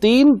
3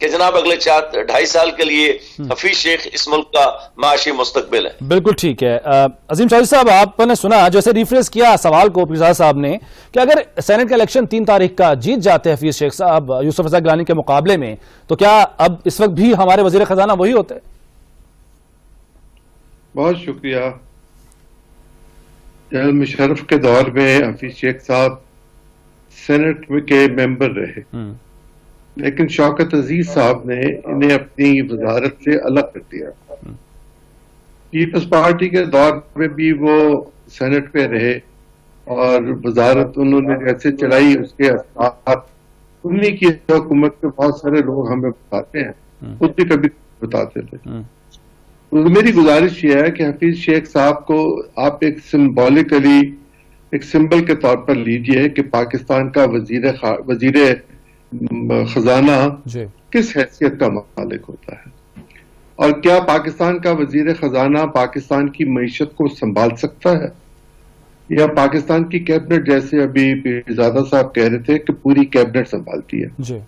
کہ جناب اگلے 2.5 سال کے لیے حفیظ شیخ اس ملک کا معاشی مستقبل ہے. بالکل ٹھیک ہے. عظیم چودھری صاحب, آپ نے سنا جیسے ریفریز کیا سوال کو پیر صاحب نے کہ اگر سینٹ کا الیکشن 3 تاریخ کا جیت جاتے حفیظ شیخ صاحب یوسف رضا گیلانی کے مقابلے میں, تو کیا اب اس وقت بھی ہمارے وزیر خزانہ وہی ہوتے؟ بہت شکریہ. جنرل مشرف کے دور میں حفیظ شیخ صاحب سینٹ کے ممبر رہے, لیکن شوکت عزیز صاحب نے انہیں اپنی وزارت سے الگ کر دیا. پیپلز پارٹی کے دور میں بھی وہ سینٹ پہ رہے اور وزارت انہوں نے جیسے چلائی اس کے اثرات انہی کی حکومت کے بہت سارے لوگ ہمیں بتاتے ہیں, خود بھی کبھی بتاتے تھے. میری گزارش یہ ہے کہ حفیظ شیخ صاحب کو آپ ایک سمبولکلی ایک سمبل کے طور پر لیجئے کہ پاکستان کا وزیر خزانہ کس حیثیت کا مالک ہوتا ہے, اور کیا پاکستان کا وزیر خزانہ پاکستان کی معیشت کو سنبھال سکتا ہے, یا پاکستان کی کیبنٹ جیسے ابھی پیرزادہ صاحب کہہ رہے تھے کہ پوری کیبنٹ سنبھالتی ہے.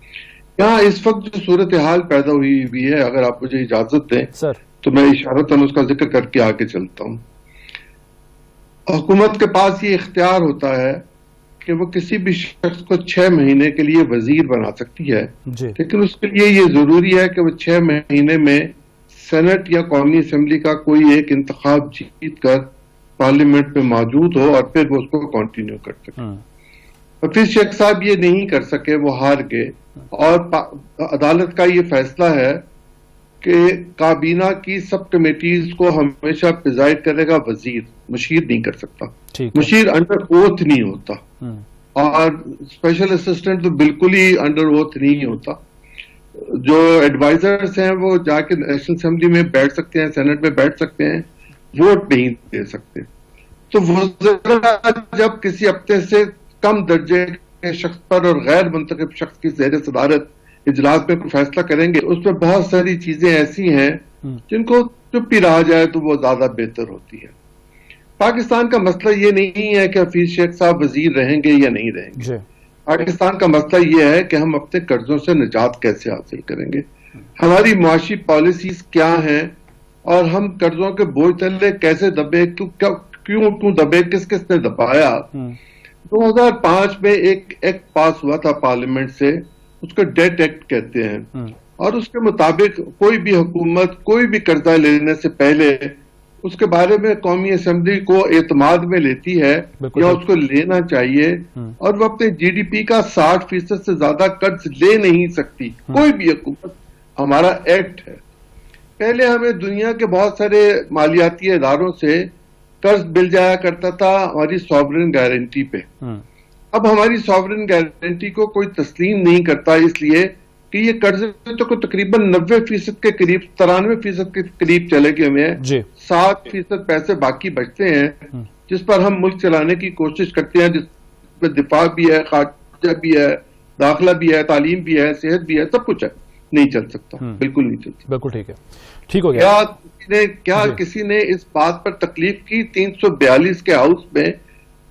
یہاں اس وقت جو صورتحال پیدا ہوئی ہے, اگر آپ مجھے اجازت دیں تو میں اشارتاً اس کا ذکر کر کے آگے چلتا ہوں. حکومت کے پاس یہ اختیار ہوتا ہے کہ وہ کسی بھی شخص کو 6 مہینے کے لیے وزیر بنا سکتی ہے, لیکن اس کے لیے یہ ضروری ہے کہ وہ 6 مہینے میں سینٹ یا قومی اسمبلی کا کوئی ایک انتخاب جیت کر پارلیمنٹ میں موجود ہو اور پھر وہ اس کو کنٹینیو کر سکے. حفیظ شیخ صاحب یہ نہیں کر سکے, وہ ہار گئے, اور عدالت کا یہ فیصلہ ہے کہ کابینہ کی سب کمیٹیز کو ہمیشہ پریزائڈ کرے گا وزیر, مشیر نہیں کر سکتا. مشیر انڈر اوتھ نہیں ہوتا, اور اسپیشل اسسٹنٹ تو بالکل ہی انڈر اوتھ نہیں ہوتا. جو ایڈوائزرز ہیں وہ جا کے نیشنل اسمبلی میں بیٹھ سکتے ہیں, سینٹ میں بیٹھ سکتے ہیں, ووٹ نہیں دے سکتے. تو وزراء جب کسی ہفتے سے کم درجے کے شخص پر اور غیر منتخب شخص کی زیر صدارت اجلاس میں کوئی فیصلہ کریں گے, اس میں بہت ساری چیزیں ایسی ہیں جن کو چپ ہی رہا جائے تو وہ زیادہ بہتر ہوتی ہے. پاکستان کا مسئلہ یہ نہیں ہے کہ حفیظ شیخ صاحب وزیر رہیں گے یا نہیں رہیں گے. پاکستان کا مسئلہ یہ ہے کہ ہم اپنے قرضوں سے نجات کیسے حاصل کریں گے, ہماری معاشی پالیسیز کیا ہیں, اور ہم قرضوں کے بوجھ تلے کیسے دبے, کیوں دبے, کس نے دبایا. 2005 میں ایک ایکٹ پاس ہوا تھا پارلیمنٹ سے, اس کو ڈیٹ ایکٹ کہتے ہیں, اور اس کے مطابق کوئی بھی حکومت کوئی بھی قرضہ لینے سے پہلے اس کے بارے میں قومی اسمبلی کو اعتماد میں لیتی ہے یا اس کو لینا چاہیے, اور وہ اپنے جی ڈی پی کا 60% سے زیادہ قرض لے نہیں سکتی کوئی بھی حکومت. ہمارا ایکٹ ہے. پہلے ہمیں دنیا کے بہت سارے مالیاتی اداروں سے قرض مل جایا کرتا تھا ہماری سوورن گارنٹی پہ. اب ہماری سوورن گارنٹی کو کوئی تسلیم نہیں کرتا, اس لیے کہ یہ قرض تو تقریباً 90% کے قریب 93% کے قریب چلے گئے ہمیں, 7% پیسے باقی بچتے ہیں جس پر ہم ملک چلانے کی کوشش کرتے ہیں, جس میں دفاع بھی ہے, خارجہ بھی ہے, داخلہ بھی ہے, تعلیم بھی ہے, صحت بھی ہے, سب کچھ ہے. نہیں چل سکتا, بالکل نہیں چل سکتا. بالکل ٹھیک ہے, ٹھیک ہو گیا. کیا کسی نے اس بات پر تکلیف کی 342 کے ہاؤس میں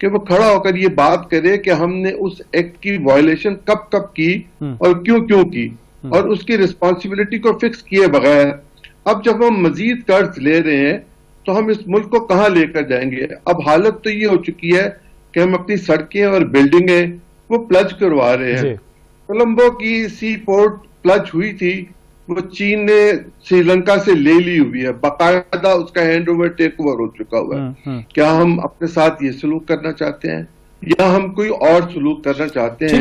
کہ وہ کھڑا ہو کر یہ بات کرے کہ ہم نے اس ایکٹ کی وائلیشن کب کی اور کیوں کی, اور اس کی رسپانسبلٹی کو فکس کیے بغیر اب جب ہم مزید قرض لے رہے ہیں تو ہم اس ملک کو کہاں لے کر جائیں گے. اب حالت تو یہ ہو چکی ہے کہ ہم اپنی سڑکیں اور بلڈنگیں وہ پلج کروا رہے ہیں. کولمبو کی سی پورٹ پلج ہوئی تھی, وہ چین نے سری لنکا سے لے لی ہوئی ہے, باقاعدہ اس کا ہینڈ اوور ٹیک اوور ہو چکا ہوا ہے. کیا ہم اپنے ساتھ یہ سلوک کرنا چاہتے ہیں یا ہم کوئی اور سلوک کرنا چاہتے ہیں؟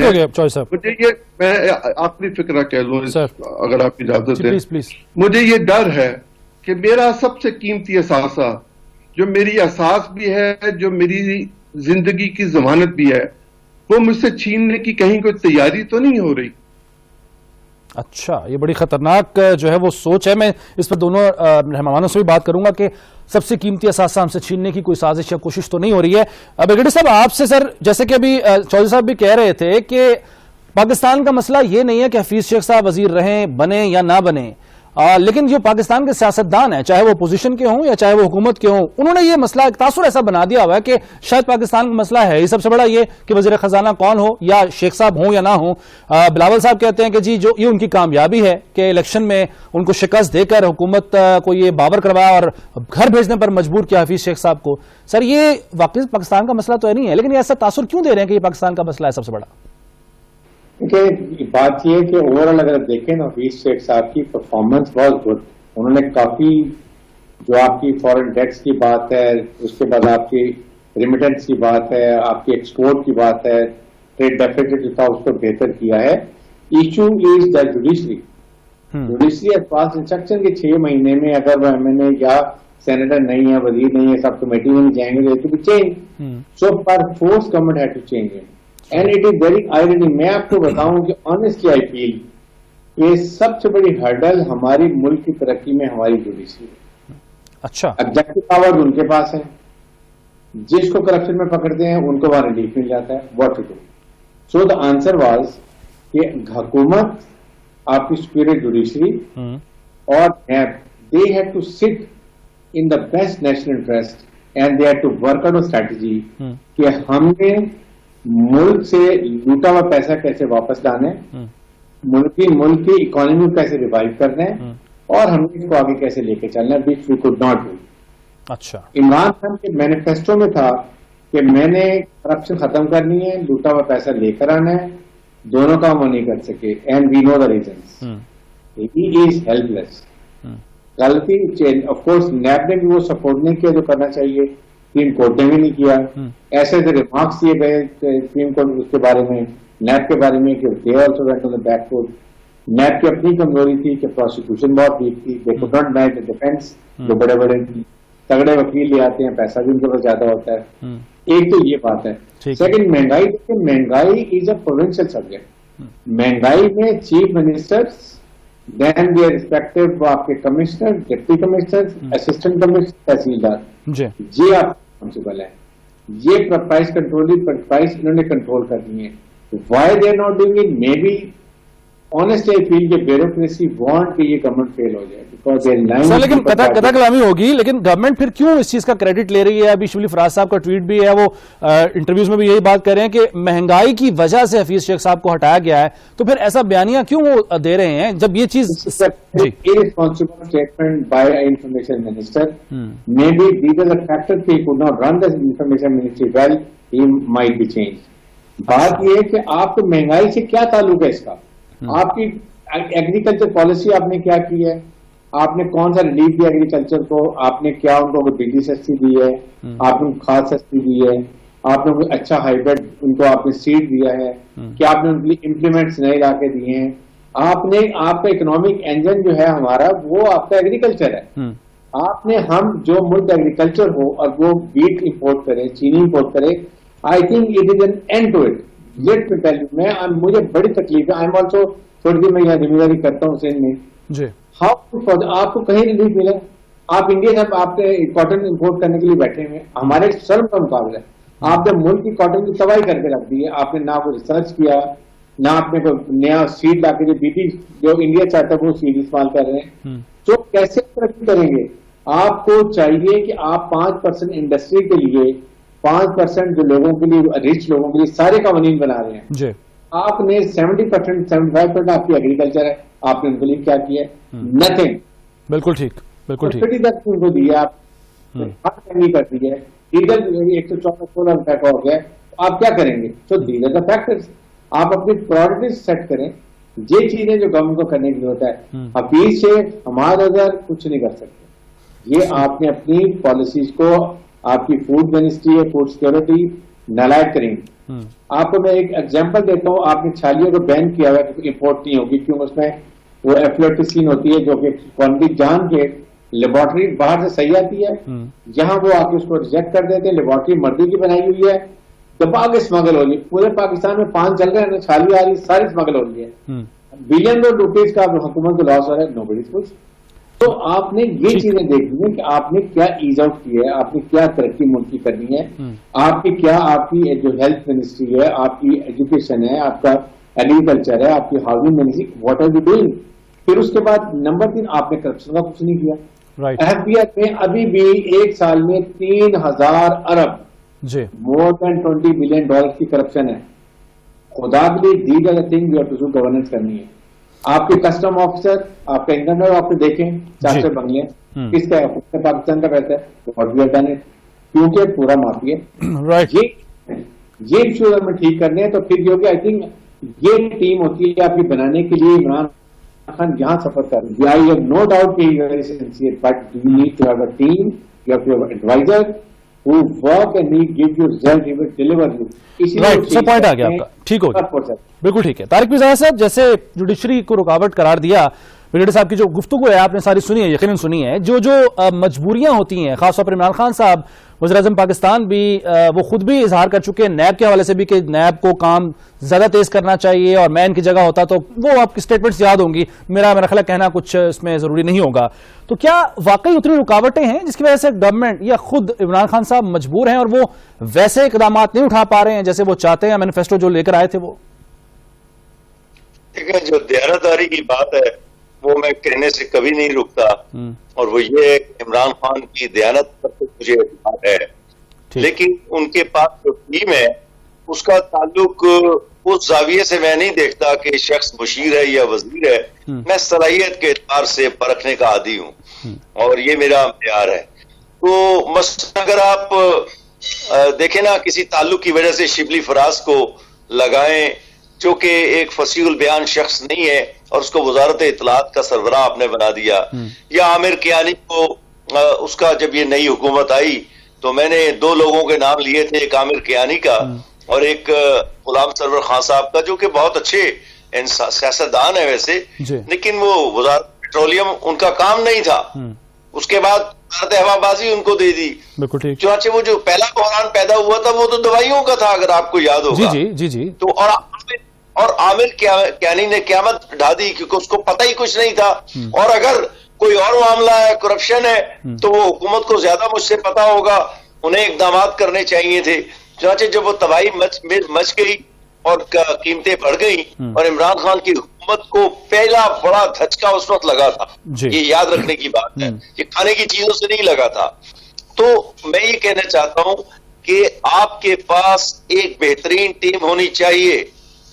مجھے یہ, میں آخری فکرہ کہہ لوں اگر آپ اجازت دیں, مجھے یہ ڈر ہے کہ میرا سب سے قیمتی اثاثہ جو میری اساس بھی ہے, جو میری زندگی کی ضمانت بھی ہے, وہ مجھ سے چھیننے کی کہیں کوئی تیاری تو نہیں ہو رہی. اچھا, یہ بڑی خطرناک جو ہے وہ سوچ ہے. میں اس پر دونوں مہمانوں سے بھی بات کروں گا کہ سب سے قیمتی اثاثہ ہم سے چھیننے کی کوئی سازش یا کوشش تو نہیں ہو رہی ہے. بریگیڈیئر صاحب, آپ سے سر, جیسے کہ ابھی چودھری صاحب بھی کہہ رہے تھے کہ پاکستان کا مسئلہ یہ نہیں ہے کہ حفیظ شیخ صاحب وزیر رہیں, بنے یا نہ بنے, لیکن جو پاکستان کے سیاستدان ہیں, چاہے وہ اپوزیشن کے ہوں یا چاہے وہ حکومت کے ہوں, انہوں نے یہ مسئلہ ایک تاثر ایسا بنا دیا ہوا ہے کہ شاید پاکستان کا مسئلہ ہے سب سے بڑا یہ کہ وزیر خزانہ کون ہو, یا شیخ صاحب ہوں یا نہ ہوں. بلاول صاحب کہتے ہیں کہ جی جو یہ ان کی کامیابی ہے کہ الیکشن میں ان کو شکست دے کر حکومت کو یہ بابر کروایا اور گھر بھیجنے پر مجبور کیا حفیظ شیخ صاحب کو. سر یہ واقعی پاکستان کا مسئلہ تو نہیں ہے, لیکن یہ ایسا تاثر کیوں دے رہے ہیں کہ یہ پاکستان کا مسئلہ ہے سب سے بڑا؟ بات یہ ہے کہ اوور آل اگر دیکھیں نا, حفیظ شیخ صاحب کی پرفارمنس بہت گڈ. انہوں نے کافی, جو آپ کی فورن ڈیٹس کی بات ہے, اس کے بعد آپ کی ریمیٹنس کی بات ہے, آپ کی ایکسپورٹ کی بات ہے, ٹریڈ ڈیفیسٹ جو تھا اس کو بہتر کیا ہے. Issue is the judiciary. Judiciary as pass instruction کے 6 مہینے میں اگر وہ ایم این اے یا سینیٹر نہیں ہے, وزیر نہیں ہے, سب کمیٹی میں جائیں گے تو change. So perforce government had to change it and it is very irony. میں آپ کو بتاؤں کہ آنیسٹلی آئی فیل یہ سب سے بڑی ہرڈل ہماری ملک کی ترقی میں ہماری جوڈیشری ہے. اچھا, ایگزیکٹو پاور ان کے پاس ہے, جس کو کرپشن میں پکڑتے ہیں ان کو وہاں ریلیف مل جاتا ہے. What to do? So the answer was کہ حکومت, آپ کی سپیریئر جوڈیشری اور NAB, they had to sit in the best national interest and they had to work out a strategy کہ ہم نے ملک سے لوٹا ہوا پیسہ کیسے واپس لانا ہے, ملک کی اکانومی کو کیسے ریوائو کرنا ہے, اور ہم نے اس کو آگے کیسے لے کے چلنا ہے, وچ وی کوڈ ناٹ ڈو. اچھا, عمران خان کے مینیفیسٹو میں تھا کہ میں نے کرپشن ختم کرنی ہے, لوٹا ہوا پیسہ لے کر آنا ہے, دونوں کام وہ نہیں کر سکے. And we know the reasons. He is helpless لیس. غلطی آف کورس نیب نے بھی وہ سپورٹ نہیں کیا جو کرنا چاہیے, سپریم کورٹ نے بھی نہیں کیا. ایسے ایسے ریمارکس دیے گئے سپریم کورٹ اس کے بارے میں, نیب کے بارے میں, کہ they also went on the back foot. NAB کی اپنی کمزوری تھی کہ پروسیکیوشن بہت ویک تھی. They could not manage the defence. جو بڑے بڑے تگڑے وکیل لے آتے ہیں, پیسہ بھی ان کے پاس زیادہ ہوتا ہے. ایک تو یہ بات ہے. سیکنڈ, مہنگائی دیکھیں, مہنگائی از اے پروونشل سبجیکٹ. مہنگائی میں chief ministers, then their respective آپ کے commissioner, deputy commissioner, assistant commissioner, tehsildar, یہ آپ ریسپانسبل ہے. یہ پرائز پرائز انہوں نے کنٹرول کرنی ہے. Why they are not doing it? Maybe honestly I feel کہ بیوروکریسی وانٹ کہ یہ گورنمنٹ فیل ہو جائے. لیکن قطع کلامی ہوگی, لیکن گورنمنٹ پھر کیوں اس چیز کا کریڈٹ لے رہی ہے؟ ابھی شبلی فراز صاحب کا ٹویٹ بھی ہے, وہ انٹرویوز میں بھی یہی بات کر رہے ہیں کہ مہنگائی کی وجہ سے حفیظ شیخ صاحب کو ہٹایا گیا ہے. تو پھر ایسا بیانیہ کیوں وہ دے رہے ہیں جب یہ چیز irresponsible statement by information minister. Maybe these are the factors he could not run the information ministry well. He might be changed. بات یہ ہے کہ آپ کو مہنگائی سے کیا تعلق ہے اس کا؟ آپ کی ایگریکلچر پالیسی آپ نے کیا کی ہے؟ آپ نے کون سا ریلیف دیا ایگریکلچر کو؟ آپ نے کیا ان کو بجلی سستی دی ہے؟ آپ نے کھاد سستی دی ہے؟ آپ نے کوئی اچھا ہائیبریڈ ان کو آپ نے سیڈ دیا ہے؟ کیا آپ نے ان کے لیے امپلیمنٹس نئے لا کے دیے ہیں؟ آپ نے, آپ کا اکنامک انجن جو ہے ہمارا, وہ آپ کا ایگریکلچر ہے. آپ نے, ہم جو ملک ایگریکلچر ہو اور وہ ویٹ امپورٹ کرے, چینی امپورٹ کرے, I think it is an end to it. Let me tell you, میں مجھے بڑی تکلیف ہے. آئی ایم آلسو, تھوڑی دیر میں یہاں ذمہ داری کرتا ہوں سندھ میں. آپ کو کہیں ریلیف ملا؟ آپ انڈیا سے آپ کے کاٹن امپورٹ کرنے کے لیے بیٹھے ہوئے, ہمارے سرم کا مقابلہ ہے. آپ نے ملک کی کاٹن کی تباہی کر کے رکھ دی ہے. آپ نے نہ کوئی ریسرچ کیا, نہ آپ نے کوئی نیا سیڈ لا کے, جو بی ٹی جو انڈیا چاہتا ہے وہ سیڈ استعمال کر رہے ہیں. تو کیسے ترقی کریں گے؟ آپ کو چاہیے کہ آپ 5% انڈسٹری کے لیے, 5% جو لوگوں کے لیے, ریچ لوگوں کے لیے سارے قوانین بنا رہے ہیں. آپ نے 70%, 75% آپ کی ایگریکلچر ہے, آپ نے ان کے لیے کیا کیا ہے؟ نتھنگ. بالکل ٹھیک, بالکل ٹھیک. ان کو دیا آپ کر دی ہے. ڈیزل 114 روپے کا ہو گیا, آپ کیا کریں گے؟ تو دیز آر دا فیکٹرز. آپ اپنی پرائرٹیز سیٹ کریں. یہ چیزیں جو گورنمنٹ کو کرنے کی ضرورت ہے. حفیظ سے ہمارا ادھر کچھ نہیں کر سکتے. یہ آپ نے اپنی پالیسیز کو, آپ کی فوڈ منسٹری ہے, فوڈ سیکورٹی نالائق کریں گے. آپ کو میں ایک ایگزامپل دیتا ہوں. آپ نے چھالیوں کو بین کیا ہوا ہے, امپورٹ نہیں ہوگی, کیوں؟ اس میں وہ ایفلوٹیسین ہوتی ہے جو کہ کوانٹٹی جان کے لیبارٹری باہر سے صحیح آتی ہے, جہاں وہ آ کے اس کو ریجیکٹ کر دیتے ہیں. لیبارٹری مردی کی بنائی ہوئی ہے, دبا کے اسمگل ہو رہی ہے. پورے پاکستان میں پان چل رہے ہیں, چھالی آ رہی ہے, ساری اسمگل ہو رہی ہے. بلین روپیز کا حکومت کو لاس ہو رہا ہے. نو بڈی کچھ. تو آپ نے یہ چیزیں دیکھنی ہے کہ آپ نے کیا ایز آؤٹ کی ہے, آپ نے کیا ترقی ملک کی کرنی ہے, آپ کی کیا, آپ کی جو ہیلتھ منسٹری ہے, آپ کی ایجوکیشن ہے, آپ کا ایگریکلچر ہے, آپ کی housing ministry, what are you doing? پھر اس کے بعد نمبر 3 آپ نے کرپشن کا کچھ نہیں کیا. رائٹ. ایف بی آئی میں ابھی بھی ایک سال میں 3000 ارب جی more than $20 billion کی کرپشن ہے. خدا بھی these are the things we have to do governance کرنی ہے. آپ کے کسٹم آفیسر, آپ کا انکم ٹیکس آپ دیکھیں 400 بنگلے کس کا ہے, پاکستان کا پیسہ ہے, what we have done it, کیونکہ پورا معافی ہے. رائٹ. یہ ایشو اگر میں ٹھیک کرنے ہیں تو پھر یہ ہوگی. آئی تھنک یہ ٹیم ہوتی ہے آپ کی بنانے کے لیے. عمران خان جہاں سفر کر رہے ہیں, آئی ہیو نو ڈاؤٹ کہ he very sincere, but you need to have a team, you have to have adviser who work and he give you result, he will deliver you. Right. So point آ گیا آپ کا. ٹھیک ہو گیا, بالکل ٹھیک ہے. طارق مرزا صاحب, جیسے جوڈیشری کو رکاوٹ قرار دیا, بریگیڈیئر صاحب کی جو گفتگو ہے آپ نے ساری سنی ہے, یقیناً سنی ہے. جو مجبوریاں ہوتی ہیں, خاص طور پر عمران خان صاحب وزیر اعظم پاکستان بھی وہ خود بھی اظہار کر چکے ہیں نیب کے حوالے سے بھی کہ نیب کو کام زیادہ تیز کرنا چاہیے, اور میں ان کی جگہ ہوتا تو وہ آپ کی اسٹیٹمنٹس یاد ہوں گی, میرا خیال کہنا کچھ اس میں ضروری نہیں ہوگا. تو کیا واقعی اتنی رکاوٹیں ہیں جس کی وجہ سے گورنمنٹ یا خود عمران خان صاحب مجبور ہیں اور وہ ویسے اقدامات نہیں اٹھا پا رہے ہیں جیسے وہ چاہتے ہیں, مینیفیسٹو جو لے کر آئے تھے وہ؟ دیکھیں, جو دیانتداری کی بات ہے وہ میں کہنے سے کبھی نہیں رکتا, اور وہ یہ ہے کہ عمران خان کی دیانت پر تو مجھے اعتماد ہے, لیکن ان کے پاس جو ٹیم ہے اس کا تعلق اس زاویے سے میں نہیں دیکھتا کہ شخص مشیر ہے یا وزیر ہے. میں صلاحیت کے اعتبار سے پرکھنے کا عادی ہوں, اور یہ میرا معیار ہے. تو مثلا اگر آپ دیکھیں نا, کسی تعلق کی وجہ سے شبلی فراز کو لگائیں جو کہ ایک فصیح البیان شخص نہیں ہے, اور اس کو وزارت اطلاعات کا سربراہ آپ نے بنا دیا, یا عامر کیانی کو اس کا جب یہ نئی حکومت آئی تو میں نے 2 لوگوں کے نام لیے تھے, ایک عامر کیانی کا اور ایک غلام سرور خان صاحب کا, جو کہ بہت اچھے سیاستدان ہیں ویسے, لیکن وہ وزارت پیٹرولیم ان کا کام نہیں تھا. اس کے بعد وزارت ہوا بازی ان کو دے دی. چنانچہ وہ جو پہلا بحران پیدا ہوا تھا وہ تو دوائیوں کا تھا, اگر آپ کو یاد ہوگا. جی. تو اور عامر کیانی نے قیامت ڈھا دی کیونکہ اس کو پتہ ہی کچھ نہیں تھا, اور اگر کوئی اور معاملہ ہے, کرپشن ہے, تو وہ حکومت کو زیادہ مجھ سے پتا ہوگا, انہیں اقدامات کرنے چاہیے تھے. چنانچہ جب وہ تباہی مچ گئی اور قیمتیں بڑھ گئی, اور عمران خان کی حکومت کو پہلا بڑا دھچکا اس وقت لگا تھا, یہ یاد رکھنے کی بات ہے, یہ کھانے کی چیزوں سے نہیں لگا تھا. تو میں یہ کہنا چاہتا ہوں کہ آپ کے پاس ایک بہترین ٹیم ہونی چاہیے.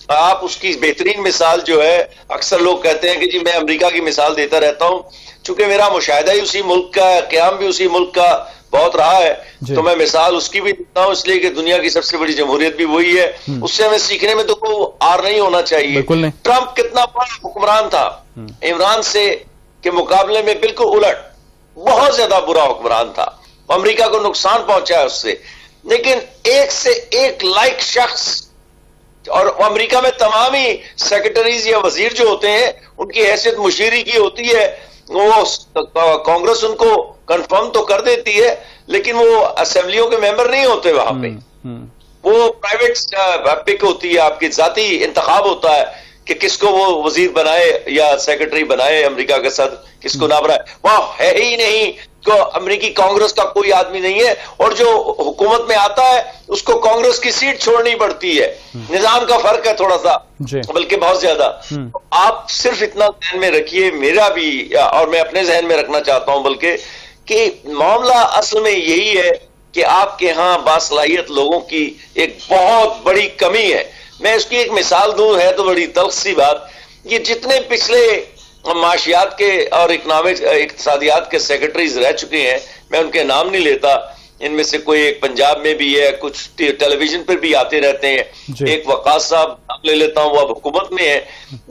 آپ اس کی بہترین مثال جو ہے, اکثر لوگ کہتے ہیں کہ جی میں امریکہ کی مثال دیتا رہتا ہوں, چونکہ میرا مشاہدہ ہی اسی ملک کا ہے, قیام بھی اسی ملک کا بہت رہا ہے, تو میں مثال اس کی بھی دیتا ہوں, اس لیے کہ دنیا کی سب سے بڑی جمہوریت بھی وہی ہے, اس سے ہمیں سیکھنے میں تو کوئی آر نہیں ہونا چاہیے. ٹرمپ کتنا بڑا حکمران تھا, عمران سے کے مقابلے میں بالکل الٹ, بہت زیادہ برا حکمران تھا, امریکہ کو نقصان پہنچا ہے اس سے, لیکن ایک سے ایک لائق شخص. اور امریکہ میں تمام ہی سیکرٹریز یا وزیر جو ہوتے ہیں ان کی حیثیت مشیری کی ہوتی ہے, وہ کانگریس ان کو کنفرم تو کر دیتی ہے لیکن وہ اسمبلیوں کے ممبر نہیں ہوتے وہاں پہ, وہ پرائیویٹ پک ہوتی ہے, آپ کی ذاتی انتخاب ہوتا ہے کہ کس کو وہ وزیر بنائے یا سیکرٹری بنائے امریکہ کے صدر, کس کو نہ بنائے. وہاں ہے ہی نہیں کہ امریکی کانگریس کا کوئی آدمی نہیں ہے, اور جو حکومت میں آتا ہے اس کو کانگریس کی سیٹ چھوڑنی پڑتی ہے. نظام کا فرق ہے تھوڑا سا, بلکہ بہت زیادہ. آپ صرف اتنا ذہن میں رکھیے, میرا بھی اور میں اپنے ذہن میں رکھنا چاہتا ہوں بلکہ, کہ معاملہ اصل میں یہی ہے کہ آپ کے ہاں باصلاحیت لوگوں کی ایک بہت بڑی کمی ہے. میں اس کی ایک مثال دوں, ہے تو بڑی تلخ سی بات, یہ جتنے پچھلے معاشیات کے اور اقتصادیات کے سیکرٹریز رہ چکے ہیں, میں ان کے نام نہیں لیتا, ان میں سے کوئی ایک پنجاب میں بھی ہے, کچھ ٹیلی ویژن پر بھی آتے رہتے ہیں, ایک وقاص صاحب نام لے لیتا ہوں, وہ اب حکومت میں ہے.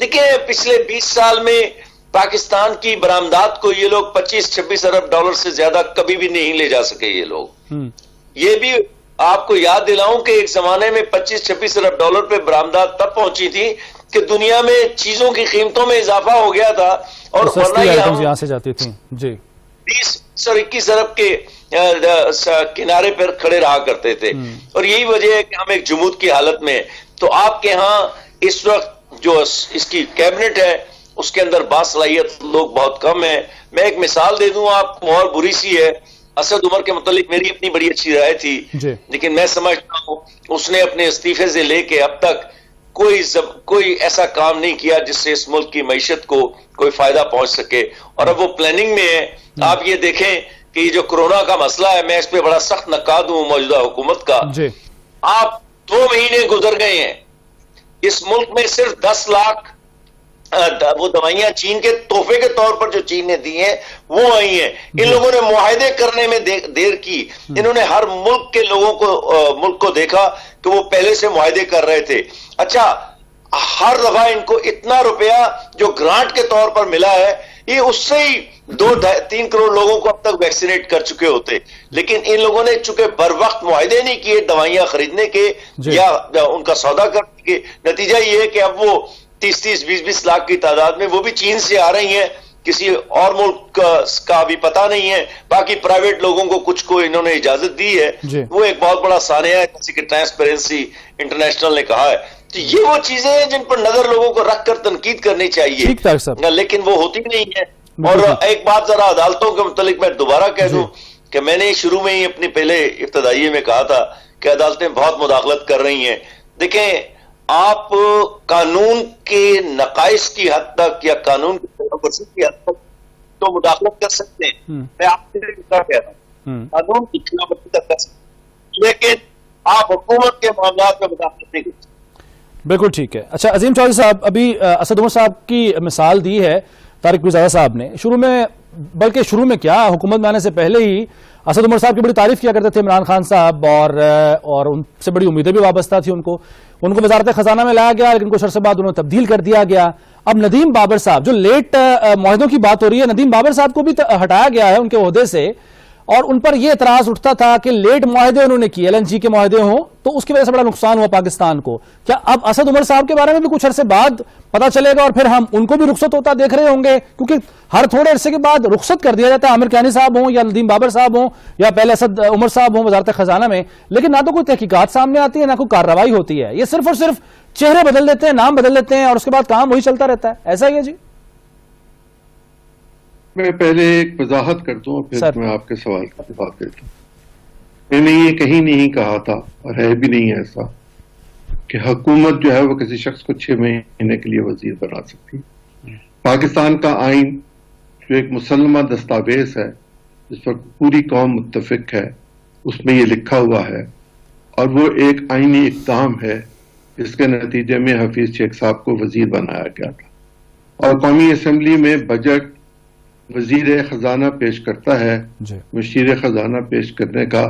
دیکھیں پچھلے 20 سال میں پاکستان کی برآمدات کو یہ لوگ 25-26 ارب ڈالر سے زیادہ کبھی بھی نہیں لے جا سکے. یہ لوگ, یہ بھی آپ کو یاد دلاؤں کہ ایک زمانے میں 25-26 ارب ڈالر پہ برآمدات تب پہنچی تھی کہ دنیا میں چیزوں کی قیمتوں میں اضافہ ہو گیا تھا, اور یہاں سے جاتی تھی 20-21 ارب کے کنارے پر کھڑے رہا کرتے تھے, اور یہی وجہ ہے کہ ہم ایک جمود کی حالت میں. تو آپ کے ہاں اس وقت جو اس کی کیبنٹ ہے اس کے اندر باصلاحیت لوگ بہت کم ہیں. میں ایک مثال دے دوں آپ کو, اور بری سی ہے, اسد عمر کے متعلق میری اپنی بڑی اچھی رائے تھی, لیکن میں سمجھتا ہوں اس نے اپنے استعفے سے لے کے اب تک کوئی ایسا کام نہیں کیا جس سے اس ملک کی معیشت کو کوئی فائدہ پہنچ سکے، اور اب وہ پلاننگ میں ہے۔ آپ یہ دیکھیں کہ یہ جو کورونا کا مسئلہ ہے، میں اس پہ بڑا سخت نقاد ہوں موجودہ حکومت کا۔ آپ 2 مہینے گزر گئے ہیں، اس ملک میں صرف 10 لاکھ وہ دوائیاں چین کے تحفے کے طور پر جو چین نے دی ہیں وہ آئی ہیں۔ ان لوگوں نے معاہدے کرنے میں دیر کی، انہوں نے ہر ملک کے لوگوں کو ملک کو دیکھا کہ وہ پہلے سے معاہدے کر رہے تھے۔ اچھا، ہر دفعہ ان کو اتنا روپیہ جو گرانٹ کے طور پر ملا ہے، یہ اس سے ہی 2-3 کروڑ لوگوں کو اب تک ویکسینیٹ کر چکے ہوتے، لیکن ان لوگوں نے چونکہ بر وقت معاہدے نہیں کیے دوائیاں خریدنے کے یا ان کا سودا کرنے کے، نتیجہ یہ ہے کہ اب وہ 30-30 20-20 لاکھ کی تعداد میں وہ بھی چین سے آ رہی ہیں، کسی اور ملک کا بھی پتہ نہیں ہے۔ باقی پرائیویٹ لوگوں کو کچھ کو انہوں نے اجازت دی ہے، وہ ایک بہت بڑا سانحہ ہے، جیسے کہ ٹرانسپیرنسی انٹرنیشنل نے کہا ہے۔ تو یہ وہ چیزیں ہیں جن پر نظر لوگوں کو رکھ کر تنقید کرنی چاہیے، لیکن وہ ہوتی نہیں ہے۔ اور ایک بات ذرا عدالتوں کے متعلق میں دوبارہ کہہ دوں کہ میں نے شروع میں ہی اپنی پہلے ابتدائیے میں کہا تھا کہ عدالتیں بہت مداخلت کر رہی ہیں۔ دیکھیں، آپ قانون کے نقائص کی حد تک یا قانون کی حد تک تو مداخلت کر سکتے ہیں، میں آپ سے کہہ رہا ہوں قانون کی خلاف ورزی تک کر سکتے ہیں، لیکن آپ حکومت کے معاملات میں مداخلت نہیں کر سکتے۔ بالکل ٹھیک ہے۔ اچھا عظیم چودھری صاحب، ابھی اسد عمر صاحب کی مثال دی ہے طارق پیرزادہ صاحب نے، بلکہ شروع میں کیا، حکومت میں آنے سے پہلے ہی اسد عمر صاحب کی بڑی تعریف کیا کرتے تھے عمران خان صاحب، اور ان سے بڑی امیدیں بھی وابستہ تھی۔ ان کو وزارت خزانہ میں لایا گیا، لیکن کچھ عرصے بعد انہوں نے تبدیل کر دیا گیا۔ اب ندیم بابر صاحب، جو لیٹ معاہدوں کی بات ہو رہی ہے، ندیم بابر صاحب کو بھی ہٹایا گیا ہے ان کے عہدے سے، اور ان پر یہ اعتراض اٹھتا تھا کہ لیٹ معاہدے انہوں نے کیے، LNG کے معاہدے ہوں تو اس کی وجہ سے بڑا نقصان ہوا پاکستان کو۔ کیا اب اسد عمر صاحب کے بارے میں بھی کچھ عرصے بعد پتا چلے گا اور پھر ہم ان کو بھی رخصت ہوتا دیکھ رہے ہوں گے؟ کیونکہ ہر تھوڑے عرصے کے بعد رخصت کر دیا جاتا ہے، عامر کیانی صاحب ہوں یا ندیم بابر صاحب ہوں یا پہلے اسد عمر صاحب ہوں وزارت خزانہ میں، لیکن نہ تو کوئی تحقیقات سامنے آتی ہے نہ کوئی کارروائی ہوتی ہے۔ یہ صرف اور صرف چہرے بدل دیتے ہیں، نام بدل دیتے ہیں، اور اس کے بعد کام وہی چلتا رہتا ہے، ایسا ہی ہے جی؟ میں پہلے ایک وضاحت کرتا ہوں، پھر میں آپ کے سوال کا جواب دیتا ہوں۔ میں نے یہ کہیں نہیں کہا تھا، اور ہے بھی نہیں ایسا، کہ حکومت جو ہے وہ کسی شخص کو 6 مہینے کے لیے وزیر بنا سکتی۔ پاکستان کا آئین جو ایک مسلمہ دستاویز ہے جس پر پوری قوم متفق ہے، اس میں یہ لکھا ہوا ہے، اور وہ ایک آئینی اقدام ہے جس کے نتیجے میں حفیظ شیخ صاحب کو وزیر بنایا گیا تھا، اور قومی اسمبلی میں بجٹ وزیر خزانہ پیش کرتا ہے، مشیر خزانہ پیش کرنے کا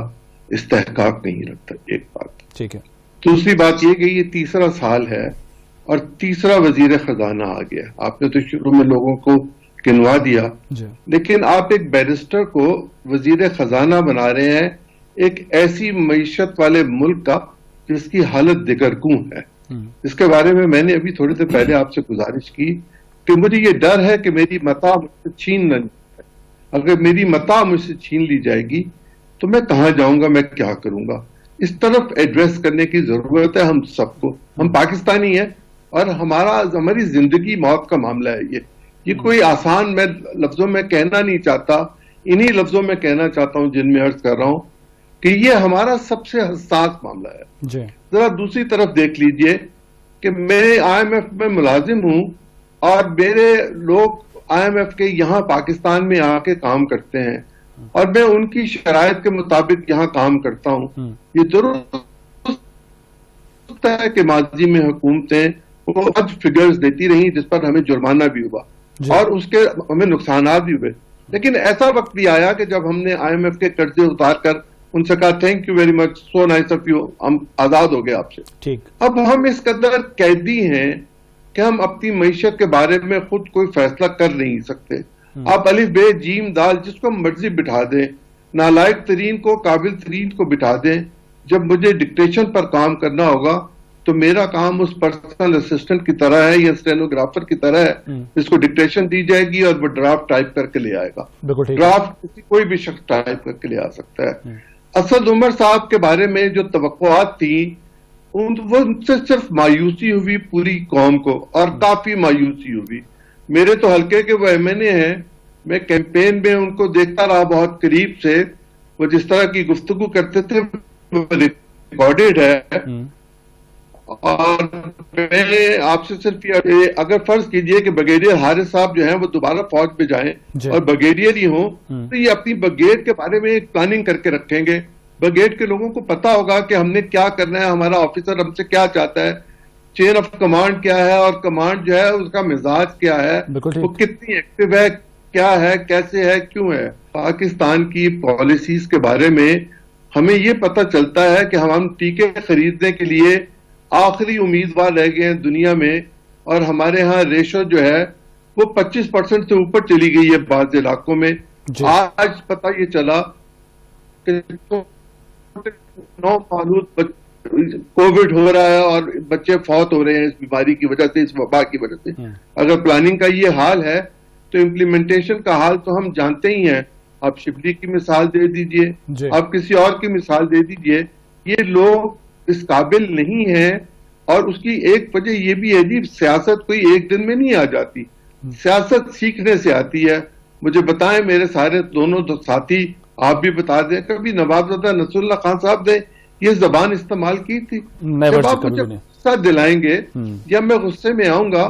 استحقاق نہیں رکھتا۔ ایک بات ٹھیک ہے۔ دوسری بات یہ کہ یہ 3را سال ہے اور 3را وزیر خزانہ آ گیا۔ آپ نے تو شروع میں لوگوں کو گنوا دیا، لیکن آپ ایک بیرسٹر کو وزیر خزانہ بنا رہے ہیں ایک ایسی معیشت والے ملک کا جس کی حالت دگرگوں ہے، جس کے بارے میں نے ابھی تھوڑی دیر پہلے آپ سے گزارش کی کہ مجھے یہ ڈر ہے کہ میری متاع مجھ سے چھین نہ جائے۔ اگر میری متاع مجھ سے چھین لی جائے گی تو میں کہاں جاؤں گا، میں کیا کروں گا؟ اس طرف ایڈریس کرنے کی ضرورت ہے ہم سب کو۔ ہم پاکستانی ہیں اور ہماری زندگی موت کا معاملہ ہے۔ یہ کوئی آسان میں لفظوں میں کہنا نہیں چاہتا، انہی لفظوں میں کہنا چاہتا ہوں جن میں عرض کر رہا ہوں کہ یہ ہمارا سب سے حساس معاملہ ہے۔ ذرا دوسری طرف دیکھ لیجئے کہ میں IMF میں ملازم ہوں اور میرے لوگ IMF کے یہاں پاکستان میں آ کے کام کرتے ہیں، اور میں ان کی شرائط کے مطابق یہاں کام کرتا ہوں۔ یہ ضرور ہے کہ ماضی میں حکومتیں وہ فگرز دیتی رہیں جس پر ہمیں جرمانہ بھی ہوا اور اس کے ہمیں نقصانات بھی ہوئے، لیکن ایسا وقت بھی آیا کہ جب ہم نے IMF کے قرضے اتار کر ان سے کہا thank you very much, so nice of you, ہم آزاد ہو گئے آپ سے۔ اب ہم اس قدر قیدی ہیں کہ ہم اپنی معیشت کے بارے میں خود کوئی فیصلہ کر نہیں سکتے۔ آپ الف بے جیم دال جس کو مرضی بٹھا دیں، نالائق ترین کو قابل ترین کو بٹھا دیں۔ جب مجھے ڈکٹیشن پر کام کرنا ہوگا تو میرا کام اس پرسنل اسسٹنٹ کی طرح ہے یا اسٹینوگرافر کی طرح ہے جس کو ڈکٹیشن دی جائے گی اور وہ ڈرافٹ ٹائپ کر کے لے آئے گا۔ ڈرافٹ کوئی بھی شخص ٹائپ کر کے لے آ سکتا ہے۔ اسد عمر صاحب کے بارے میں جو توقعات تھیں وہ ان سے صرف مایوسی ہوئی پوری قوم کو، اور کافی مایوسی ہوئی۔ میرے تو حلقے کے وہ MNA ہیں، میں کیمپین میں ان کو دیکھتا رہا بہت قریب سے، وہ جس طرح کی گفتگو کرتے تھے وہ ریکارڈڈ ہے، اور میں آپ سے صرف اگر فرض کیجئے کہ بریگیڈیئر حارث صاحب جو ہیں وہ دوبارہ فوج میں جائیں اور بریگیڈیئر ہی ہوں تو یہ اپنی بریگیڈ کے بارے میں ایک پلاننگ کر کے رکھیں گے. بریگیڈ کے لوگوں کو پتا ہوگا کہ ہم نے کیا کرنا ہے, ہمارا آفیسر ہم سے کیا چاہتا ہے, چین آف کمانڈ کیا ہے, اور کمانڈ جو ہے اس کا مزاج کیا ہے, وہ کتنی ایکٹیو ہے, کیا ہے, کیسے ہے, کیوں ہے. پاکستان کی پالیسیز کے بارے میں ہمیں یہ پتہ چلتا ہے کہ ہم ٹیکے خریدنے کے لیے آخری امیدوار رہ گئے ہیں دنیا میں, اور ہمارے ہاں ریشو جو ہے وہ 25% سے اوپر چلی گئی ہے بعض علاقوں میں. آج پتہ یہ چلا کہ 9 مولود کووڈ ہو رہا ہے اور بچے فوت ہو رہے ہیں اس بیماری کی وجہ سے, اس وبا کی وجہ سے. اگر پلاننگ کا یہ حال ہے تو امپلیمنٹیشن کا حال تو ہم جانتے ہی ہیں. آپ شبلی کی مثال دے دیجئے, آپ کسی اور کی مثال دے دیجئے. یہ لوگ اس قابل نہیں ہیں, اور اس کی ایک وجہ یہ بھی ہے جی, سیاست کوئی ایک دن میں نہیں آ جاتی, سیاست سیکھنے سے آتی ہے. مجھے بتائیں میرے سارے دونوں ساتھی, آپ بھی بتا دیں, کبھی نوابزادہ نصر اللہ خان صاحب نے یہ زبان استعمال کی تھی؟ جب آپ مجھے غصہ دلائیں گے یا میں غصے میں آؤں گا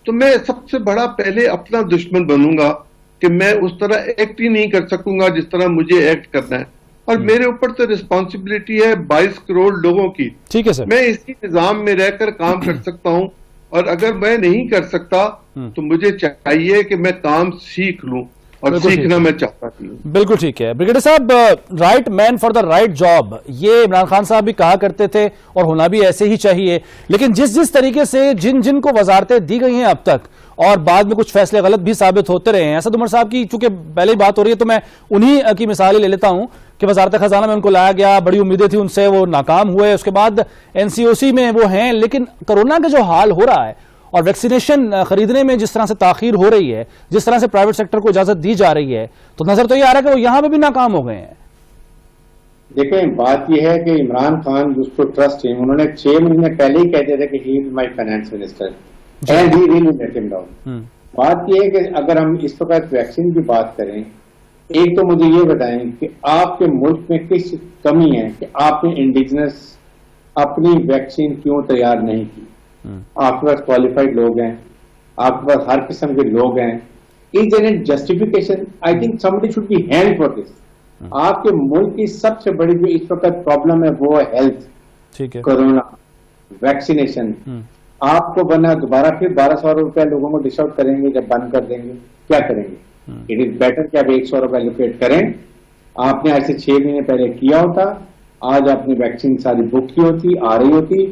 تو میں سب سے بڑا پہلے اپنا دشمن بنوں گا کہ میں اس طرح ایکٹ ہی نہیں کر سکوں گا جس طرح مجھے ایکٹ کرنا ہے. اور میرے اوپر تو ریسپانسبلٹی ہے 22 کروڑ لوگوں کی. ٹھیک ہے سر, میں اسی نظام میں رہ کر کام کر سکتا ہوں, اور اگر میں نہیں کر سکتا تو مجھے چاہیے کہ میں کام سیکھ لوں, اور سیکھنا میں چاہتا ہوں. بالکل ٹھیک ہے بریگیڈیئر صاحب, right man for the right job, یہ عمران خان صاحب بھی کہا کرتے تھے اور ہونا بھی ایسے ہی چاہیے. لیکن جس طریقے سے جن کو وزارتیں دی گئی ہیں اب تک, اور بعد میں کچھ فیصلے غلط بھی ثابت ہوتے رہے ہیں. اسد عمر صاحب کی چونکہ پہلے ہی بات ہو رہی ہے تو میں انہی کی مثال ہی لے لیتا ہوں کہ وزارت خزانہ میں ان کو لایا گیا, بڑی امیدیں تھیں ان سے, وہ ناکام ہوئے. اس کے بعد NCOC میں وہ ہیں, لیکن کرونا کا جو حال ہو رہا ہے اور ویکسینیشن خریدنے میں جس طرح سے تاخیر ہو رہی ہے, جس طرح سے پرائیویٹ سیکٹر کو اجازت دی جا رہی ہے, تو نظر تو یہ آ رہا ہے کہ وہ یہاں پہ بھی ناکام ہو گئے ہیں. دیکھیں بات یہ ہے کہ عمران خان جس کو ٹرسٹ ہے, انہوں نے 6 مہینے پہلے ہی کہتے تھے کہ he is my finance minister and he really let him down. بات یہ ہے کہ اگر ہم اس وقت ویکسین کی بات کریں, ایک تو مجھے یہ بتائیں کہ آپ کے ملک میں کس کمی ہے کہ آپ نے انڈیجنس اپنی ویکسین کیوں تیار نہیں کی. آپ کے پاس کوالیفائڈ لوگ ہیں, آپ کے پاس ہر قسم کے لوگ ہیں. Is an justification, I think somebody should be held for this. آپ کے ملک کی سب سے بڑی جو اس وقت پرابلم ہے وہ ہے ہیلتھ, کورونا, ویکسینیشن. آپ کو بنا دوبارہ پھر 1200 روپیہ لوگوں کو ڈش آؤٹ کریں گے جب بند کر دیں گے, کیا کریں گے؟ اٹ از بیٹر کہ آپ 100 روپیہ لوکیٹ کریں. آپ نے ایسے 6 مہینے پہلے کیا ہوتا, آج آپ نے ویکسین ساری بک کی ہوتی, آ رہی ہوتی,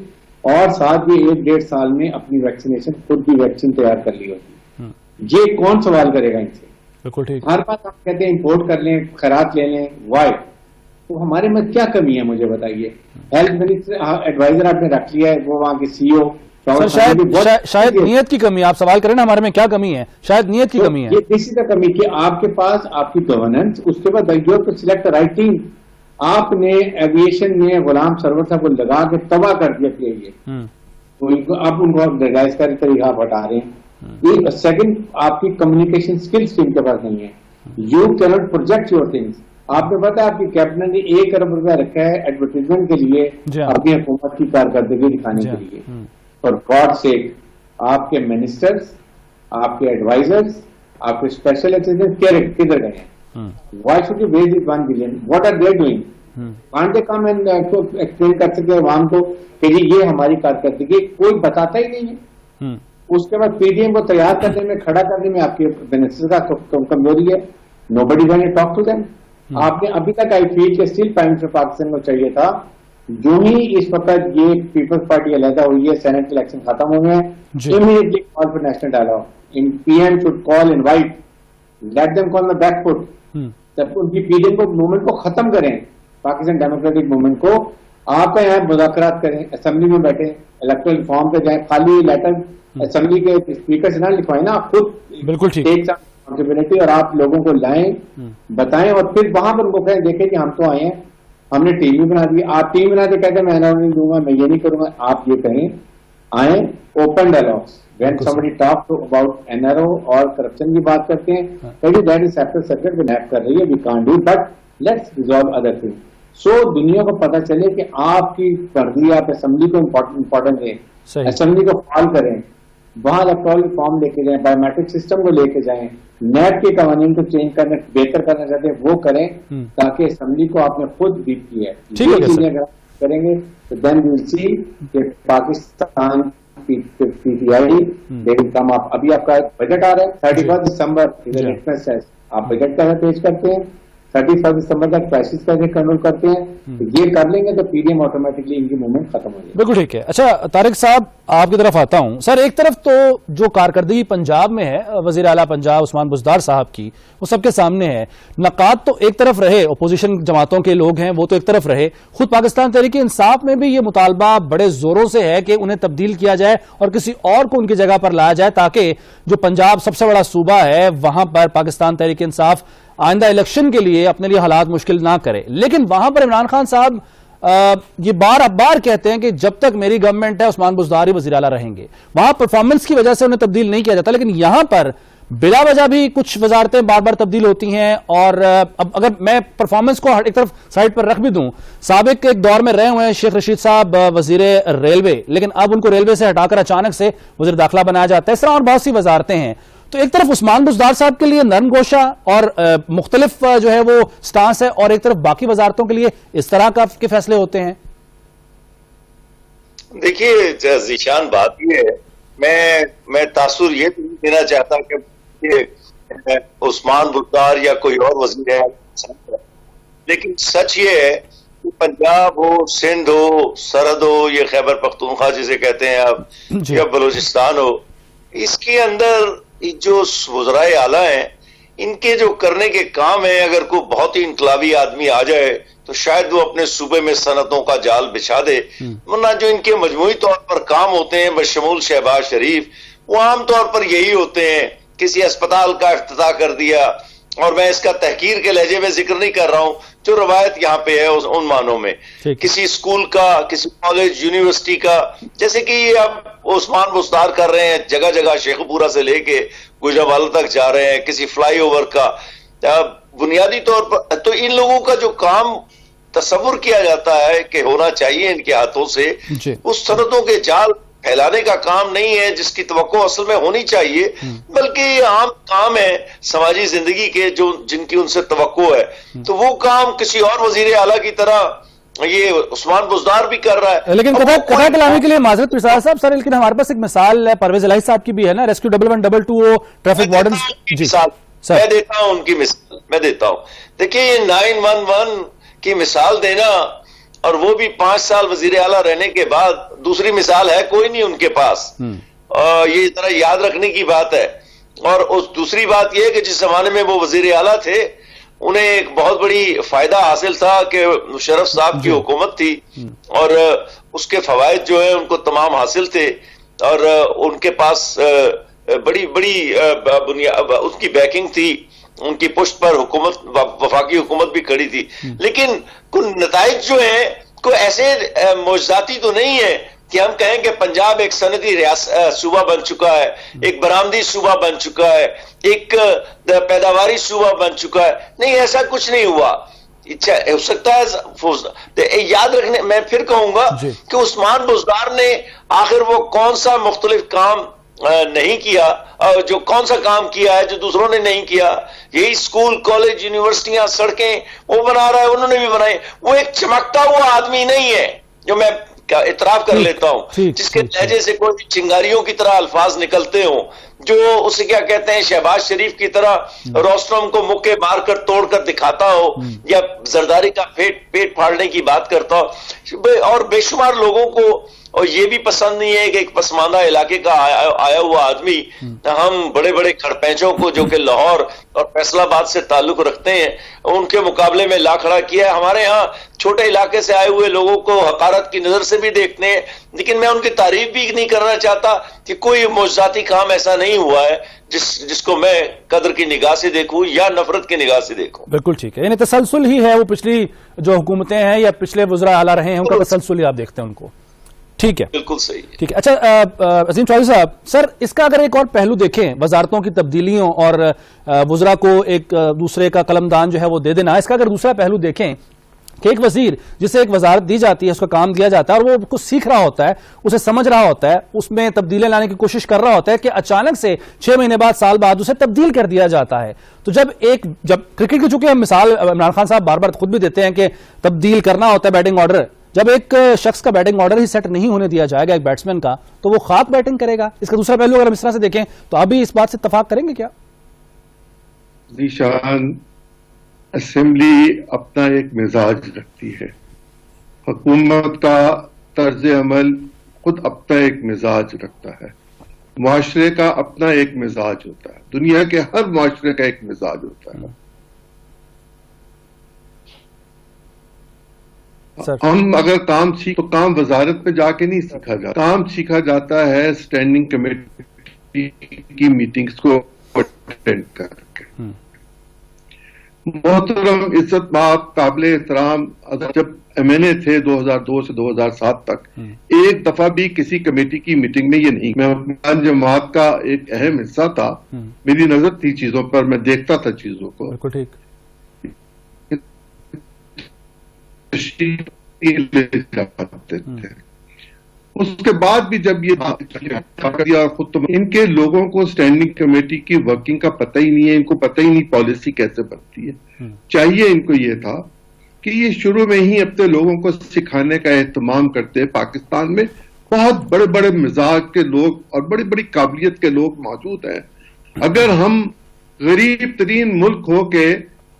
اور ساتھ بھی 1-1.5 سال میں اپنی ویکسینیشن خود بھی ویکسین تیار کر لی ہوتی. یہ کون سوال کرے گا ان سے؟ بالکل ٹھیک. ہر بات آپ کہتے ہیں امپورٹ کر لیں, خیرات لے لیں, وائی؟ تو ہمارے میں کیا کمی ہے مجھے بتائیے. ہیلتھ منسٹر ایڈوائزر آپ نے رکھ لیا ہے, وہ وہاں کے CEO. شاید نیت کی کمی, آپ سوال کریں نا ہمارے میں کیا کمی ہے, شاید نیت کی کمی ہے. یہ اسی کا کمی کہ آپ کے پاس آپ کی گورننس, اس کے بعد you have to select right team. آپ نے ایویشن میں غلام سرور صاحب کو لگا کے تباہ کر دیا کے لیے, آپ ان کو ڈیزائز کا طریقہ ہٹا رہے ہیں. سیکنڈ, آپ کی کمیونیکیشن اسکلس ٹیم کے پاس نہیں ہے. You can't project your things. آپ کو پتا ہے آپ کی کیبنٹ نے 1 ارب روپیہ رکھا ہے ایڈورٹیزمنٹ کے لیے, اپنی حکومت کی کارکردگی دکھانے کے لیے. اور گاڈ سیک, آپ کے منسٹرز, آپ کے ایڈوائزرز, آپ کے اسپیشل اسسٹنٹ کدھر گئے ہیں؟ Why should you waste this 1 billion? What are they doing? Can't they come and explain کر سکتے عوام کو کہ جی یہ ہماری کارکردگی؟ کوئی بتاتا ہی نہیں ہے. اس کے بعد PDM کو تیار کرنے میں, کھڑا کرنے میں آپ کے منسٹر کا کمزوری ہے. نو بڈی گونا ٹاک ٹو دیم. آپ نے ابھی تک آئی فیل کہ اسٹل پرائم منسٹر پاکستان کو چاہیے تھا, جو ہی اس وقت یہ پیپلز پارٹی علیحدہ ہوئی ہے, سینٹ الیکشن ختم ہو گئے ہیں, immediately call for national dialogue. PM should call, invite, let them call the back foot. جب ان کی PDM کو موومنٹ کو ختم کریں, پاکستان ڈیموکریٹک موومنٹ کو, آپ کا یہاں مذاکرات کریں, اسمبلی میں بیٹھیں, الیکٹرل ریفارم پہ جائیں. خالی لیٹر اسمبلی کے اسپیکر سے نہ لکھوائیں نا, آپ خود بالکل ٹھیک ریسپانسبلٹی, اور آپ لوگوں کو لائیں, بتائیں, اور پھر وہاں پر ان کو کہیں دیکھیں کہ ہم تو آئے ہیں, ہم نے ٹیم بھی بنا دی. آپ ٹیم بنا کے کہتے ہیں میں نہیں دوں گا, میں یہ نہیں کروں گا. آپ یہ کہیں, آئیں, open dialogues. When somebody talks about NRO اور کرپشن کی بات کرتے ہیں, that is separate, we have کر رہی ہے, we can't do, but let's resolve other things. سو دنیا کو پتہ چلے کہ آپ کی مرضی، آپ اسمبلی کو امپورٹنٹ دیں، اسمبلی کو فعال کریں، وہاں الیکٹرال فارم لے کے جائیں، بایو میٹرک سسٹم کو لے کے جائیں، نیٹ کے قوانین کو چینج کرنا بہتر کرنا چاہتے ہیں وہ کریں، تاکہ اسمبلی کو آپ نے خود بیٹ کی ہے. یہ چیزیں اگر کریں گے تو دین وی ول سی کہ پاکستان پی ٹی آئی دے ول کم اپ. ابھی آپ کا بجٹ آ رہا ہے 31 دسمبر آپ بجٹ کا پیش کرتے ہیں، 31 دسمبر تک کرائسس کا کنٹرول کرتے ہیں، یہ کر لیں گے تو پی ڈی ایم آٹومیٹکلی ان کی موومنٹ ختم ہو جائے گی. بالکل ٹھیک ہے. اچھا طارق صاحب آپ کی طرف آتا ہوں. سر ایک طرف تو جو کارکردگی پنجاب میں ہے وزیر اعلیٰ پنجاب عثمان بزدار صاحب کی وہ سب کے سامنے ہے، نقاد تو ایک طرف رہے، اپوزیشن جماعتوں کے لوگ ہیں وہ تو ایک طرف رہے، خود پاکستان تحریک انصاف میں بھی یہ مطالبہ بڑے زوروں سے ہے کہ انہیں تبدیل کیا جائے اور کسی اور کو ان کی جگہ پر لایا جائے تاکہ جو پنجاب سب سے بڑا صوبہ ہے وہاں پر پاکستان تحریک انصاف آئندہ الیکشن کے لیے اپنے لیے حالات مشکل نہ کرے. لیکن وہاں پر عمران خان صاحب یہ بار کہتے ہیں کہ جب تک میری گورنمنٹ ہے عثمان بزدار ہی وزیر اعلیٰ رہیں گے. وہاں پرفارمنس کی وجہ سے انہیں تبدیل نہیں کیا جاتا، لیکن یہاں پر بلا وجہ بھی کچھ وزارتیں بار بار تبدیل ہوتی ہیں. اور اب اگر میں پرفارمنس کو ایک طرف سائڈ پر رکھ بھی دوں، سابق ایک دور میں رہے ہوئے ہیں شیخ رشید صاحب وزیر ریلوے، لیکن اب ان کو ریلوے سے ہٹا کر اچانک سے وزیر داخلہ بنایا جاتا ہے. اس طرح اور بہت سی وزارتیں ہیں. تو ایک طرف عثمان بزدار صاحب کے لیے نرم گوشہ اور مختلف جو ہے وہ سٹانس ہے، اور ایک طرف باقی وزارتوں کے لیے اس طرح کے فیصلے ہوتے ہیں. دیکھیے ذیشان بات یہ ہے، میں تاثر یہ دینا چاہتا کہ عثمان بزدار یا کوئی اور وزیر ہے، لیکن سچ یہ ہے کہ پنجاب ہو، سندھ ہو، سرحد ہو، یہ خیبر پختونخوا جسے کہتے ہیں آپ، یا بلوچستان ہو، اس کے اندر جو وزرائے اعلیٰ ہیں ان کے جو کرنے کے کام ہیں، اگر کوئی بہت ہی انقلابی آدمی آ جائے تو شاید وہ اپنے صوبے میں صنعتوں کا جال بچھا دے، ورنہ جو ان کے مجموعی طور پر کام ہوتے ہیں بشمول شہباز شریف، وہ عام طور پر یہی ہوتے ہیں. کسی اسپتال کا افتتاح کر دیا، اور میں اس کا تحقیر کے لہجے میں ذکر نہیں کر رہا ہوں، جو روایت یہاں پہ ہے ان معنوں میں، کسی اسکول کا، کسی کالج یونیورسٹی کا، جیسے کہ یہ اب عثمان بزدار کر رہے ہیں، جگہ جگہ شیخ پورہ سے لے کے گجرانوالہ تک جا رہے ہیں، کسی فلائی اوور کا. بنیادی طور پر تو ان لوگوں کا جو کام تصور کیا جاتا ہے کہ ہونا چاہیے ان کے ہاتھوں سے، اس صنعتوں کے جال پھیلانے کا کام نہیں ہے جس کی توقع اصل میں ہونی چاہیے، بلکہ یہ عام کام ہے سماجی زندگی کے جن کی ان سے توقع ہے. تو وہ کام کسی اور وزیر اعلیٰ کی طرح یہ عثمان بزدار بھی کر رہا ہے. لیکن قطع کلامی کے لیے معذرت پرساد صاحب سر، لیکن ہمارے پاس ایک مثال ہے پرویز الہی صاحب کی بھی ہے نا، ریسکیو 1122 ٹریفک وارڈن. میں دیتا ہوں ان کی مثال، میں دیتا ہوں. دیکھیں یہ 911 کی مثال دینا، اور وہ بھی 5 سال وزیر اعلیٰ رہنے کے بعد، دوسری مثال ہے کوئی نہیں ان کے پاس. یہ ذرا یاد رکھنے کی بات ہے. اور اس دوسری بات یہ ہے کہ جس زمانے میں وہ وزیر اعلیٰ تھے انہیں ایک بہت بڑی فائدہ حاصل تھا کہ مشرف صاحب کی حکومت تھی، اور اس کے فوائد جو ہیں ان کو تمام حاصل تھے، اور ان کے پاس بڑی ان کی بیکنگ تھی، ان کی پشت پر حکومت، وفاقی حکومت بھی کھڑی تھی. لیکن کچھ نتائج جو ہیں کوئی ایسے معجزاتی تو نہیں ہے کہ ہم کہیں کہ پنجاب ایک صنعتی صوبہ بن چکا ہے، ایک برآمدی صوبہ بن چکا ہے، ایک پیداواری صوبہ بن چکا ہے. نہیں، ایسا کچھ نہیں ہوا. ہو سکتا ہے یاد رکھنے، میں پھر کہوں گا کہ عثمان بزدار نے آخر وہ کون سا مختلف کام نہیں کیا، جو کون سا کام کیا ہے جو دوسروں نے نہیں کیا. یہی اسکول، کالج، یونیورسٹیاں، سڑکیں وہ بنا رہا ہے، انہوں نے بھی بنائی. وہ ایک چمکتا ہوا آدمی نہیں ہے، جو میں اعتراف کر لیتا ہوں، جس کے لہجے سے کوئی چنگاریوں کی طرح الفاظ نکلتے ہوں، جو اسے کیا کہتے ہیں شہباز شریف کی طرح روستم کو مکے مار کر توڑ کر دکھاتا ہو، یا زرداری کا پیٹ پھاڑنے کی بات کرتا ہو. اور بے شمار لوگوں کو اور یہ بھی پسند نہیں ہے کہ ایک پسماندہ علاقے کا آیا ہوا آدمی، ہم بڑے بڑے کھڑپینچوں کو جو کہ لاہور اور فیصل آباد سے تعلق رکھتے ہیں ان کے مقابلے میں لا کھڑا کیا ہے. ہمارے ہاں چھوٹے علاقے سے آئے ہوئے لوگوں کو حقارت کی نظر سے بھی دیکھتے ہیں، لیکن میں ان کی تعریف بھی نہیں کرنا چاہتا کہ کوئی معجزاتی کام ایسا نہیں ہوا ہے جس کو میں قدر کی نگاہ سے دیکھوں یا نفرت کی نگاہ سے دیکھوں. بالکل ٹھیک ہے، یعنی تسلسل ہی ہے، وہ پچھلی جو حکومتیں ہیں یا پچھلے وزراء اعلیٰ رہے ہیں ان کا تسلسل ہی آپ دیکھتے ہیں ان کو. ٹھیک ہے، بالکل صحیح ہے. ٹھیک ہے. اچھا عظیم چودھری صاحب، سر اس کا اگر ایک اور پہلو دیکھیں، وزارتوں کی تبدیلیوں اور وزراء کو ایک دوسرے کا قلم دان جو ہے وہ دے دینا، اس کا اگر دوسرا پہلو دیکھیں کہ ایک وزیر جسے ایک وزارت دی جاتی ہے, اس کا کام دیا جاتا ہے اور وہ کچھ سیکھ رہا ہوتا ہے, اسے سمجھ رہا ہوتا ہے, اس میں تبدیلیاں لانے کی کوشش کر رہا ہوتا ہے, کہ اچانک سے 6 مہینے بعد, سال بعد اسے تبدیل کر دیا جاتا ہے. تو جب کرکٹ کی چونکہ ہم مثال عمران خان صاحب بار بار خود بھی دیتے ہیں کہ تبدیل کرنا ہوتا ہے بیٹنگ آرڈر, جب ایک شخص کا بیٹنگ آرڈر ہی سیٹ نہیں ہونے دیا جائے گا ایک بیٹسمین کا, تو وہ خاک بیٹنگ کرے گا. اس کا دوسرا پہلو اگر ہم اس طرح سے دیکھیں تو آپ بھی اس بات سے اتفاق کریں گے کیا؟ ذیشان, اسمبلی اپنا ایک مزاج رکھتی ہے, حکومت کا طرز عمل خود اپنا ایک مزاج رکھتا ہے, معاشرے کا اپنا ایک مزاج ہوتا ہے, دنیا کے ہر معاشرے کا ایک مزاج ہوتا ہے. ہم اگر کام تو کام وزارت پہ جا کے نہیں سیکھا جاتا, کام سیکھا جاتا ہے اسٹینڈنگ کمیٹی کی میٹنگز کو اٹینڈ کر کے. محترم عزت مآب قابل احترام, جب MNA تھے 2002 سے 2007 تک, ایک دفعہ بھی کسی کمیٹی کی میٹنگ میں یہ نہیں, میں حکمران جماعت کا ایک اہم حصہ تھا, میری نظر تھی چیزوں پر, میں دیکھتا تھا چیزوں کو, اس کے بعد بھی جب یہ خود ان کے لوگوں کو اسٹینڈنگ کمیٹی کی ورکنگ کا پتہ ہی نہیں ہے, ان کو پتہ ہی نہیں پالیسی کیسے بنتی ہے. چاہیے ان کو یہ تھا کہ یہ شروع میں ہی اپنے لوگوں کو سکھانے کا اہتمام کرتے. پاکستان میں بہت بڑے بڑے مزاج کے لوگ اور بڑی بڑی قابلیت کے لوگ موجود ہیں. اگر ہم غریب ترین ملک ہو کے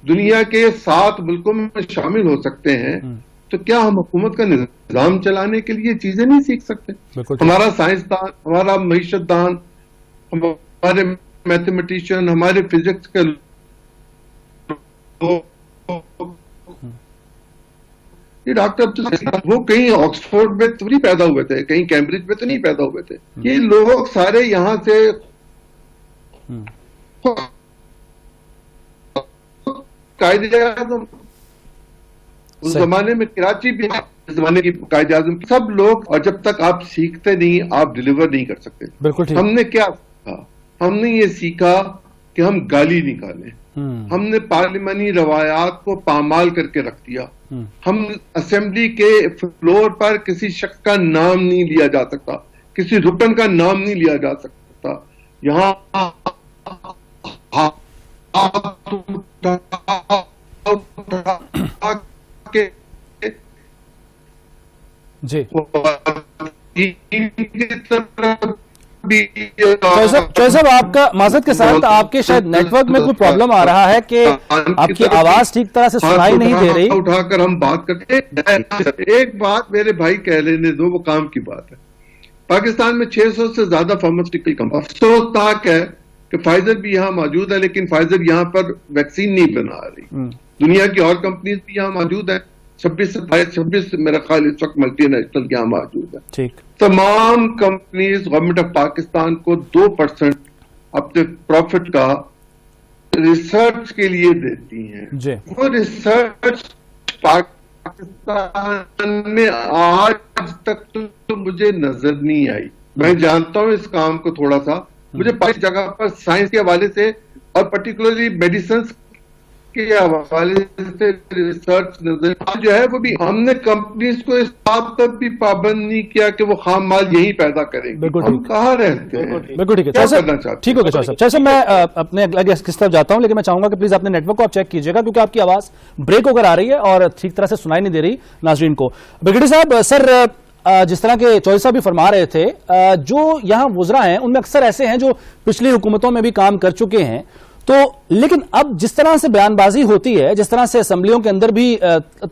دنیا کے 7 ملکوں میں شامل ہو سکتے ہیں, تو کیا ہم حکومت کا نظام چلانے کے لیے چیزیں نہیں سیکھ سکتے؟ ہمارا سائنسدان, ہمارا معیشت دان, ہمارے میتھمیٹیشین, ہمارے فزکس کے یہ ڈاکٹر وہ کہیں آکسفورڈ میں تو نہیں پیدا ہوئے تھے, کہیں کیمبرج میں تو نہیں پیدا ہوئے تھے. یہ لوگ سارے یہاں سے قائد اعظم اس زمانے میں کراچی بھی, زمانے کی قائد اعظم, سب لوگ, اور جب تک آپ سیکھتے نہیں آپ ڈیلیور نہیں کر سکتے. ہم نے کیا سیکھا؟ ہم نے یہ سیکھا کہ ہم گالی نکالیں, ہم نے پارلیمانی روایات کو پامال کر کے رکھ دیا. ہم اسمبلی کے فلور پر کسی شخص کا نام نہیں لیا جا سکتا, کسی رکن کا نام نہیں لیا جا سکتا. یہاں جی صاحب, آپ کا معذرت کے ساتھ آپ کے شاید نیٹ ورک میں کوئی پرابلم آ رہا ہے کہ آپ کی آواز ٹھیک طرح سے سنائی نہیں دے رہی. اٹھا کر ہم بات کرتے ہیں. ایک بات میرے بھائی کہہ لینے دو, وہ کام کی بات ہے. پاکستان میں 600 سے زیادہ فارماسیوٹیکل کمپنی. افسوسناک ہے کہ فائزر بھی یہاں موجود ہے, لیکن فائزر یہاں پر ویکسین نہیں بنا رہی. دنیا کی اور کمپنیز بھی یہاں موجود ہیں, 26 میرا خیال اس وقت ملٹی نیشنل یہاں موجود ہے. تمام کمپنیز گورنمنٹ آف پاکستان کو 2% اپنے پروفٹ کا ریسرچ کے لیے دیتی ہیں. وہ ریسرچ پاکستان میں آج تک تو مجھے نظر نہیں آئی. میں جانتا ہوں اس کام کو تھوڑا سا, مجھے 5 جگہ پر سائنس کے حوالے سے اور پرٹیکولرلی میڈیسنس کے حوالے سے ریسرچ نظر جو ہے وہ بھی. ہم نے کمپنیز کو اس بات پر بھی پابند نہیں کیا کہ وہ خام مال یہی پیدا کریں. ہم کہاں رہتے ہیں؟ بالکل ٹھیک ہے, ٹھیک ہو گیا صاحب. میں اپنے اگلے کس طرف جاتا ہوں, لیکن میں چاہوں گا کہ پلیز اپنے نیٹ ورک کو آپ چیک کیجیے گا, کیونکہ آپ کی آواز بریک ہو کر آ رہی ہے اور ٹھیک طرح سے سنائی نہیں دے رہی ناظرین کو. برگیڈیئر صاحب, سر جس طرح کے چوہدری صاحب بھی فرما رہے تھے, جو یہاں وزراء ہیں ان میں اکثر ایسے ہیں جو پچھلی حکومتوں میں بھی کام کر چکے ہیں, تو لیکن اب جس طرح سے بیان بازی ہوتی ہے, جس طرح سے اسمبلیوں کے اندر بھی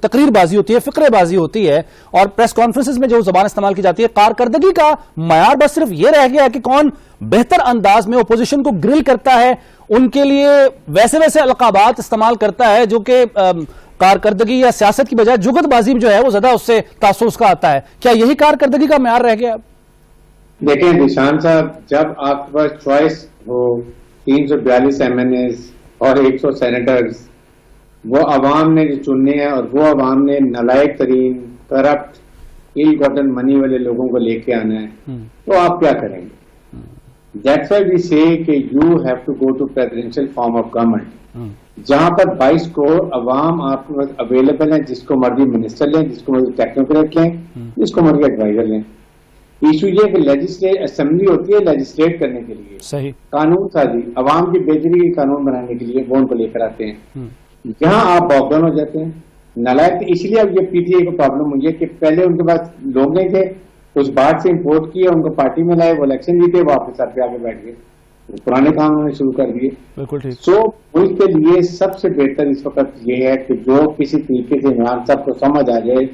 تقریر بازی ہوتی ہے, فقرے بازی ہوتی ہے, اور پریس کانفرنسز میں جو زبان استعمال کی جاتی ہے, کارکردگی کا معیار بس صرف یہ رہ گیا ہے کہ کون بہتر انداز میں اپوزیشن کو گرل کرتا ہے, ان کے لیے ویسے القابات استعمال کرتا ہے جو کہ کارکردگی یا سیاست کی بجائے جگت بازی جو ہے وہ زیادہ اس سے تاثر اس کا آتا ہے. کیا یہی کارکردگی کا معیار رہ گیا؟ دیکھیں نشان صاحب, جب آپ کے پاس چوائس ہو 342 MNAs اور 100 سینیٹرز, وہ عوام نے جو چننے ہیں اور وہ عوام نے نالائق ترین, کرپٹ, ایل گاٹن منی والے لوگوں کو لے کے آنا ہے, تو آپ کیا کریں گے؟ That's why we say کہ you have to go to presidential form of government. جہاں پر 22 کروڑ عوام آپ کے پاس اویلیبل ہیں, جس کو مرضی منسٹر لیں, جس کو مرضی ٹیکنوکریٹ لیں, جس کو مرضی ایڈوائزر لیں. ایشو یہ کہ لیجسلیٹ اسمبلی ہوتی ہے لیجسلیٹ کرنے کے لیے, صحیح قانون سازی عوام کی بہتری کے قانون بنانے کے لیے وہ ان کو لے کر آتے ہیں. یہاں آپ باک ڈاؤن ہو جاتے ہیں نالائق. اس لیے اب یہ پی ٹی آئی کو پرابلم ہوئی ہے کہ پہلے ان کے پاس لوگ نہیں تھے, اس بات سے امپورٹ کیے, ان کو پارٹی میں لائے, وہ الیکشن جیتے, وہ آپ کے ساتھ پہ آگے بیٹھ گئے, پرانے کام انہوں نے شروع کر دیے. بالکل ٹھیک. سو ملک کے لیے سب سے بہتر اس وقت یہ ہے کہ جو کسی طریقے سے عمران صاحب کو سمجھ آ جائے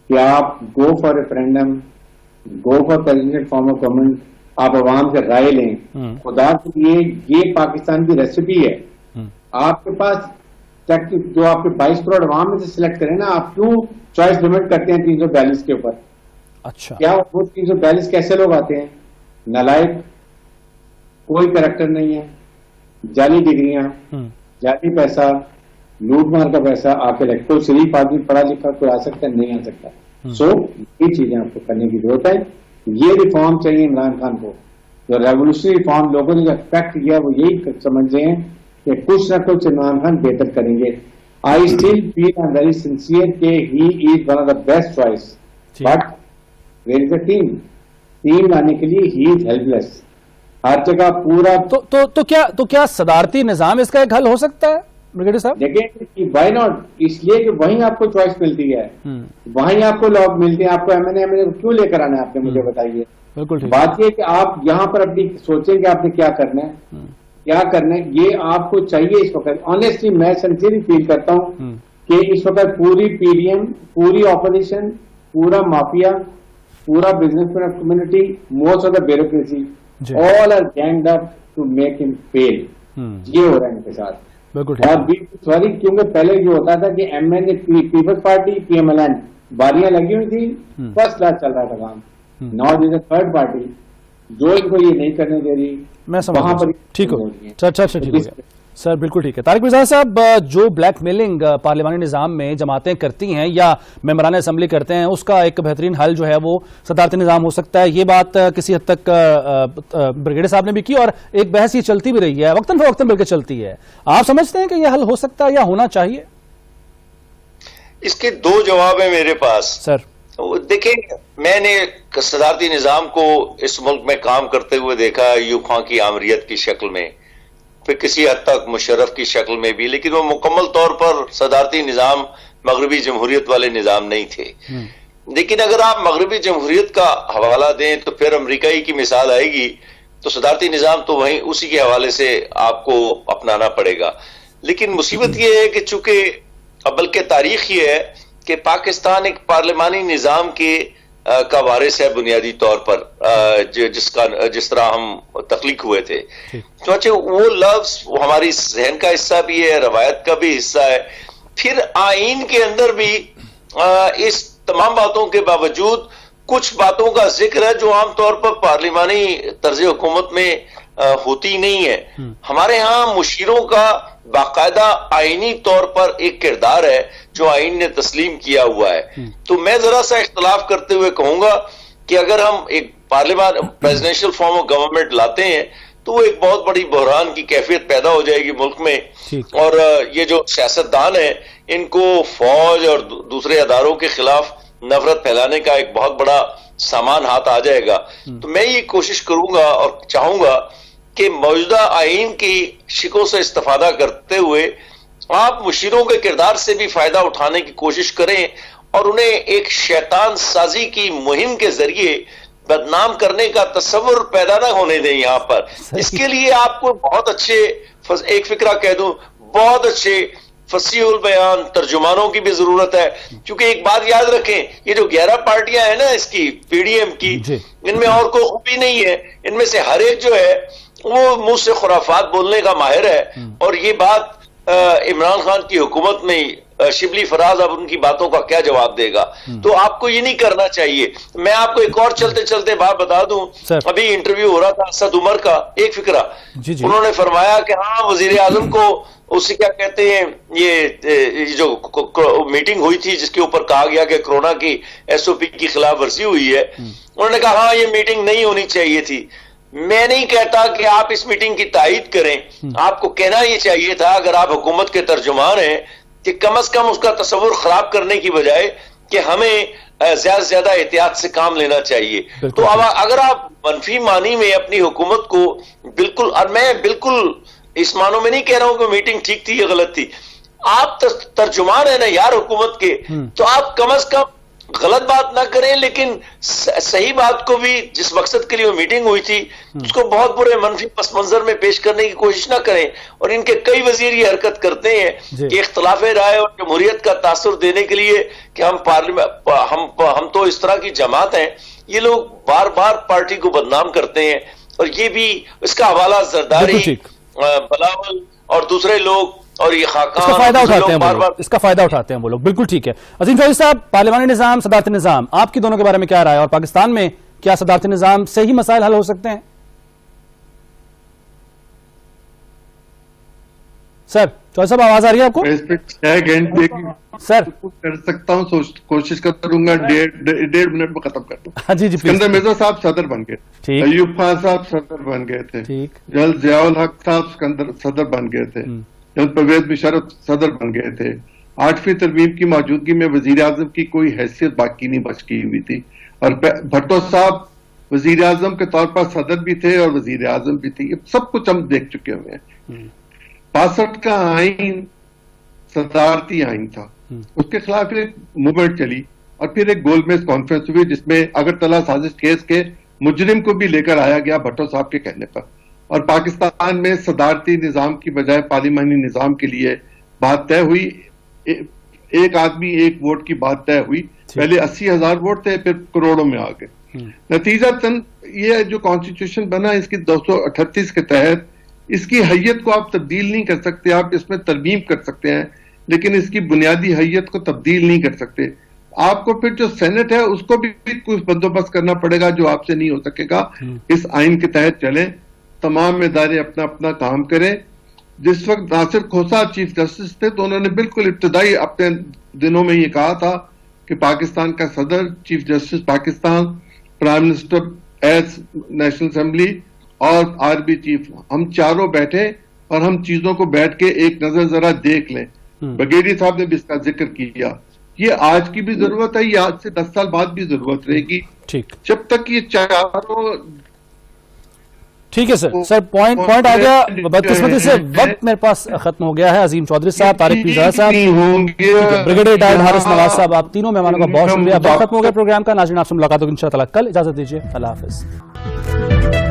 کہ آپ go for referendum, go for president form of government, آپ عوام سے رائے لیں. خدا کے لیے یہ پاکستان کی ریسیپی ہے. آپ کے پاس جو آپ کے 22 کروڑ عوام میں سے سلیکٹ کریں نا, آپ کیوں چوائس لمٹ کرتے ہیں 342 کے اوپر؟ اچھا کیا وہ 342 کیسے لوگ آتے ہیں؟ نالائق, کوئی کریکٹر نہیں ہے, جعلی ڈگریاں, جعلی پیسہ, لوٹ مار کا پیسہ, آ کے لگے. کوئی شریف آدمی پڑھا لکھا کوئی آ سکتا ہے, نہیں آ سکتا. سو یہ چیزیں آپ کو کرنے کی ضرورت ہے. یہ ریفارم چاہیے عمران خان کو. جو ریولیوشنری ریفارم لوگوں نے جو ایکسپیکٹ کیا وہ یہی سمجھ رہے ہیں کہ کچھ نہ کچھ عمران خان بہتر کریں گے. I still feel I very sincere کہ he is one of the best choice, but where is a team. Team لانے کے لیے ہی از ہیلپ لیس. ہر جگہ پورا تو کیا صدارتی نظام اس کا ایک حل ہو سکتا ہے بریگیڈیئر صاحب؟ دیکھیں وائی ناٹ, اس لیے کہ وہیں آپ کو چوائس ملتی ہے, وہیں آپ کو لوگ ملتے ہیں. آپ کو ایم این اے کیوں لے کر آنا ہے, آپ نے مجھے بتائیے. بات یہ کہ آپ یہاں پر اپنی سوچیں کہ آپ نے کیا کرنا ہے, کیا کرنا ہے. یہ آپ کو چاہیے اس وقت. آنیسٹلی میں سنسیئرلی فیل کرتا ہوں کہ اس وقت پوری پی ڈی ایم, پوری اپوزیشن, پورا مافیا, پورا business man community, most of the bureaucracy, all are ganged up to make him fail. یہ ہو رہا ہے ان کے ساتھ. اور سوری کیونکہ پہلے جو ہوتا تھا کہ M N A Peoples Party P M L N باریاں لگی ہوئی تھی, فرسٹ کلاس چل رہا تھا کام. Now there is a third party جو ان کو یہ نہیں کرنے دے رہی. میں سمجھ پر ٹھیک ہو سر, بالکل ٹھیک ہے. طارق مرزا صاحب, جو بلیک میلنگ پارلیمانی نظام میں جماعتیں کرتی ہیں یا ممبران اسمبلی کرتے ہیں, اس کا ایک بہترین حل جو ہے وہ صدارتی نظام ہو سکتا ہے. یہ بات کسی حد تک بریگیڈیئر صاحب نے بھی کی, اور ایک بحث یہ چلتی بھی رہی ہے, وقتاً فوقتاً بلکہ چلتی ہے. آپ سمجھتے ہیں کہ یہ حل ہو سکتا ہے یا ہونا چاہیے؟ اس کے دو جواب ہیں میرے پاس سر. دیکھیں, میں نے صدارتی نظام کو اس ملک میں کام کرتے ہوئے دیکھا, ایوب خان کی آمریت کی شکل میں, پھر کسی حد تک مشرف کی شکل میں بھی, لیکن وہ مکمل طور پر صدارتی نظام مغربی جمہوریت والے نظام نہیں تھے. لیکن اگر آپ مغربی جمہوریت کا حوالہ دیں تو پھر امریکائی کی مثال آئے گی, تو صدارتی نظام تو وہیں اسی کے حوالے سے آپ کو اپنانا پڑے گا. لیکن مصیبت یہ ہے کہ چونکہ بلکہ تاریخ یہ ہے کہ پاکستان ایک پارلیمانی نظام کا وارث ہے بنیادی طور پر, جس طرح ہم تخلیق ہوئے تھے. چونچہ وہ لفظ ہماری ذہن کا حصہ بھی ہے, روایت کا بھی حصہ ہے. پھر آئین کے اندر بھی اس تمام باتوں کے باوجود کچھ باتوں کا ذکر ہے جو عام طور پر پارلیمانی طرز حکومت میں ہوتی نہیں ہے. ہمارے ہاں مشیروں کا باقاعدہ آئینی طور پر ایک کردار ہے جو آئین نے تسلیم کیا ہوا ہے. تو میں ذرا سا اختلاف کرتے ہوئے کہوں گا کہ اگر ہم ایک پارلیمان پریزیڈنشل فارم آف گورنمنٹ لاتے ہیں تو وہ ایک بہت بڑی بحران کی کیفیت پیدا ہو جائے گی ملک میں, اور یہ جو سیاستدان ہیں ان کو فوج اور دوسرے اداروں کے خلاف نفرت پھیلانے کا ایک بہت بڑا سامان ہاتھ آ جائے گا. تو میں یہ کوشش کروں گا اور چاہوں گا کہ موجودہ آئین کی شکوں سے استفادہ کرتے ہوئے آپ مشیروں کے کردار سے بھی فائدہ اٹھانے کی کوشش کریں, اور انہیں ایک شیطان سازی کی مہم کے ذریعے بدنام کرنے کا تصور پیدا نہ ہونے دیں یہاں پر. اس کے لیے آپ کو بہت اچھے, ایک فکرہ کہہ دوں, بہت اچھے فصیح البیان ترجمانوں کی بھی ضرورت ہے. کیونکہ ایک بات یاد رکھیں, یہ جو 11 پارٹیاں ہیں نا اس کی پی ڈی ایم کی, ان میں اور کوئی خوبی نہیں ہے. ان میں سے ہر ایک جو ہے وہ منہ سے خرافات بولنے کا ماہر ہے, اور یہ بات عمران خان کی حکومت میں شبلی فراز اب ان کی باتوں کا کیا جواب دے گا. تو آپ کو یہ نہیں کرنا چاہیے. میں آپ کو ایک اور چلتے چلتے بات بتا دوں, ابھی انٹرویو ہو رہا تھا اسد عمر کا, ایک فکرہ انہوں نے فرمایا کہ ہاں وزیر اعظم کو اسے کیا کہتے ہیں, یہ جو میٹنگ ہوئی تھی جس کے اوپر کہا گیا کہ کورونا کی ایس او پی کی خلاف ورزی ہوئی ہے, انہوں نے کہا ہاں یہ میٹنگ نہیں ہونی چاہیے تھی. میں نہیں کہتا کہ آپ اس میٹنگ کی تائید کریں. آپ کو کہنا یہ چاہیے تھا اگر آپ حکومت کے ترجمان ہیں کہ کم از کم اس کا تصور خراب کرنے کی بجائے کہ ہمیں زیادہ سے زیادہ احتیاط سے کام لینا چاہیے. تو اگر آپ منفی معنی میں اپنی حکومت کو بالکل، اور میں بالکل اس معنوں میں نہیں کہہ رہا ہوں کہ میٹنگ ٹھیک تھی یا غلط تھی، آپ ترجمان ہیں نا یار حکومت کے، تو آپ کم از کم غلط بات نہ کریں لیکن صحیح بات کو بھی، جس مقصد کے لیے وہ میٹنگ ہوئی تھی اس کو بہت برے منفی پس منظر میں پیش کرنے کی کوشش نہ کریں. اور ان کے کئی وزیر یہ حرکت کرتے ہیں کہ اختلاف رائے اور جمہوریت کا تاثر دینے کے لیے کہ ہم پارلیمنٹ، ہم تو اس طرح کی جماعت ہیں. یہ لوگ بار بار پارٹی کو بدنام کرتے ہیں، اور یہ بھی اس کا حوالہ زرداری، بلاول اور دوسرے لوگ اور یہ خاکان، اس کا فائدہ اٹھاتے ہیں وہ لوگ، اس کا فائدہ اٹھاتے ہیں وہ لوگ. بالکل ٹھیک ہے. عظیم چودھری صاحب، پارلیمانی نظام، صدارتی نظام، آپ کی دونوں کے بارے میں کیا رائے، اور پاکستان میں کیا صدارتی نظام سے ہی مسائل حل ہو سکتے ہیں؟ سر چودھری صاحب آواز آ رہی ہے آپ کو؟ اس پہ 6 گھنٹے سر کر سکتا ہوں، کوشش کروں گا 1.5 منٹ میں ختم کر دوں. جی اسکندر مرزا صاحب صدر بن گئے، ایوب خان صاحب صدر بن گئے تھے، جنرل ضیاء الحق صاحب صدر بن گئے تھے، جنرل پرویز مشرف صدر بن گئے تھے. 8ویں ترمیم کی موجودگی میں وزیر اعظم کی کوئی حیثیت باقی نہیں بچ کی ہوئی تھی، اور بھٹو صاحب وزیر اعظم کے طور پر صدر بھی تھے اور وزیر اعظم بھی تھے. یہ سب کچھ ہم دیکھ چکے ہوئے ہیں. 65 کا آئین صدارتی آئین تھا، اس کے خلاف ایک موومنٹ چلی، اور پھر ایک گول میز کانفرنس ہوئی جس میں اگرتلہ سازش کیس کے مجرم کو بھی لے کر آیا گیا بھٹو صاحب کے کہنے پر. اور پاکستان میں صدارتی نظام کی بجائے پارلیمانی نظام کے لیے بات طے ہوئی. ایک آدمی ایک ووٹ کی بات طے ہوئی. پہلے 80,000 ووٹ تھے، پھر کروڑوں میں آ گئے. نتیجہ یہ جو کانسٹیٹیوشن بنا اس کی 238 کے تحت، اس کی حیت کو آپ تبدیل نہیں کر سکتے. آپ اس میں ترمیم کر سکتے ہیں لیکن اس کی بنیادی حیت کو تبدیل نہیں کر سکتے. آپ کو پھر جو سینٹ ہے اس کو بھی کچھ بندوبست کرنا پڑے گا جو آپ سے نہیں ہو سکے گا. اس آئین کے تحت چلیں، تمام ادارے اپنا اپنا کام کریں. جس وقت ناصر کھوسہ چیف جسٹس تھے تو انہوں نے بالکل ابتدائی اپنے دنوں میں یہ کہا تھا کہ پاکستان کا صدر، chief justice Pakistan, prime minister as national assembly اور آربی چیف، ہم چاروں بیٹھے اور ہم چیزوں کو بیٹھ کے ایک نظر ذرا دیکھ لیں. بگیڑی صاحب نے بھی اس کا ذکر کیا. یہ آج کی بھی ضرورت ہے، یہ آج سے 10 سال بعد بھی ضرورت رہے گی. جب تک یہ چاروں. ٹھیک ہے سر پوائنٹ آ گیا. بدقسمتی سے وقت میرے پاس ختم ہو گیا ہے. عظیم چودھری صاحب، طارق پیرزادہ صاحب، بریگیڈیئر ڈائر حارث نواز صاحب، آپ تینوں مہمانوں کا بہت شکریہ. وقت ختم ہو گیا پروگرام کا. ناظرین آپ سے ملاقات ہوگی انشاءاللہ کل. اجازت دیجیے، اللہ حافظ.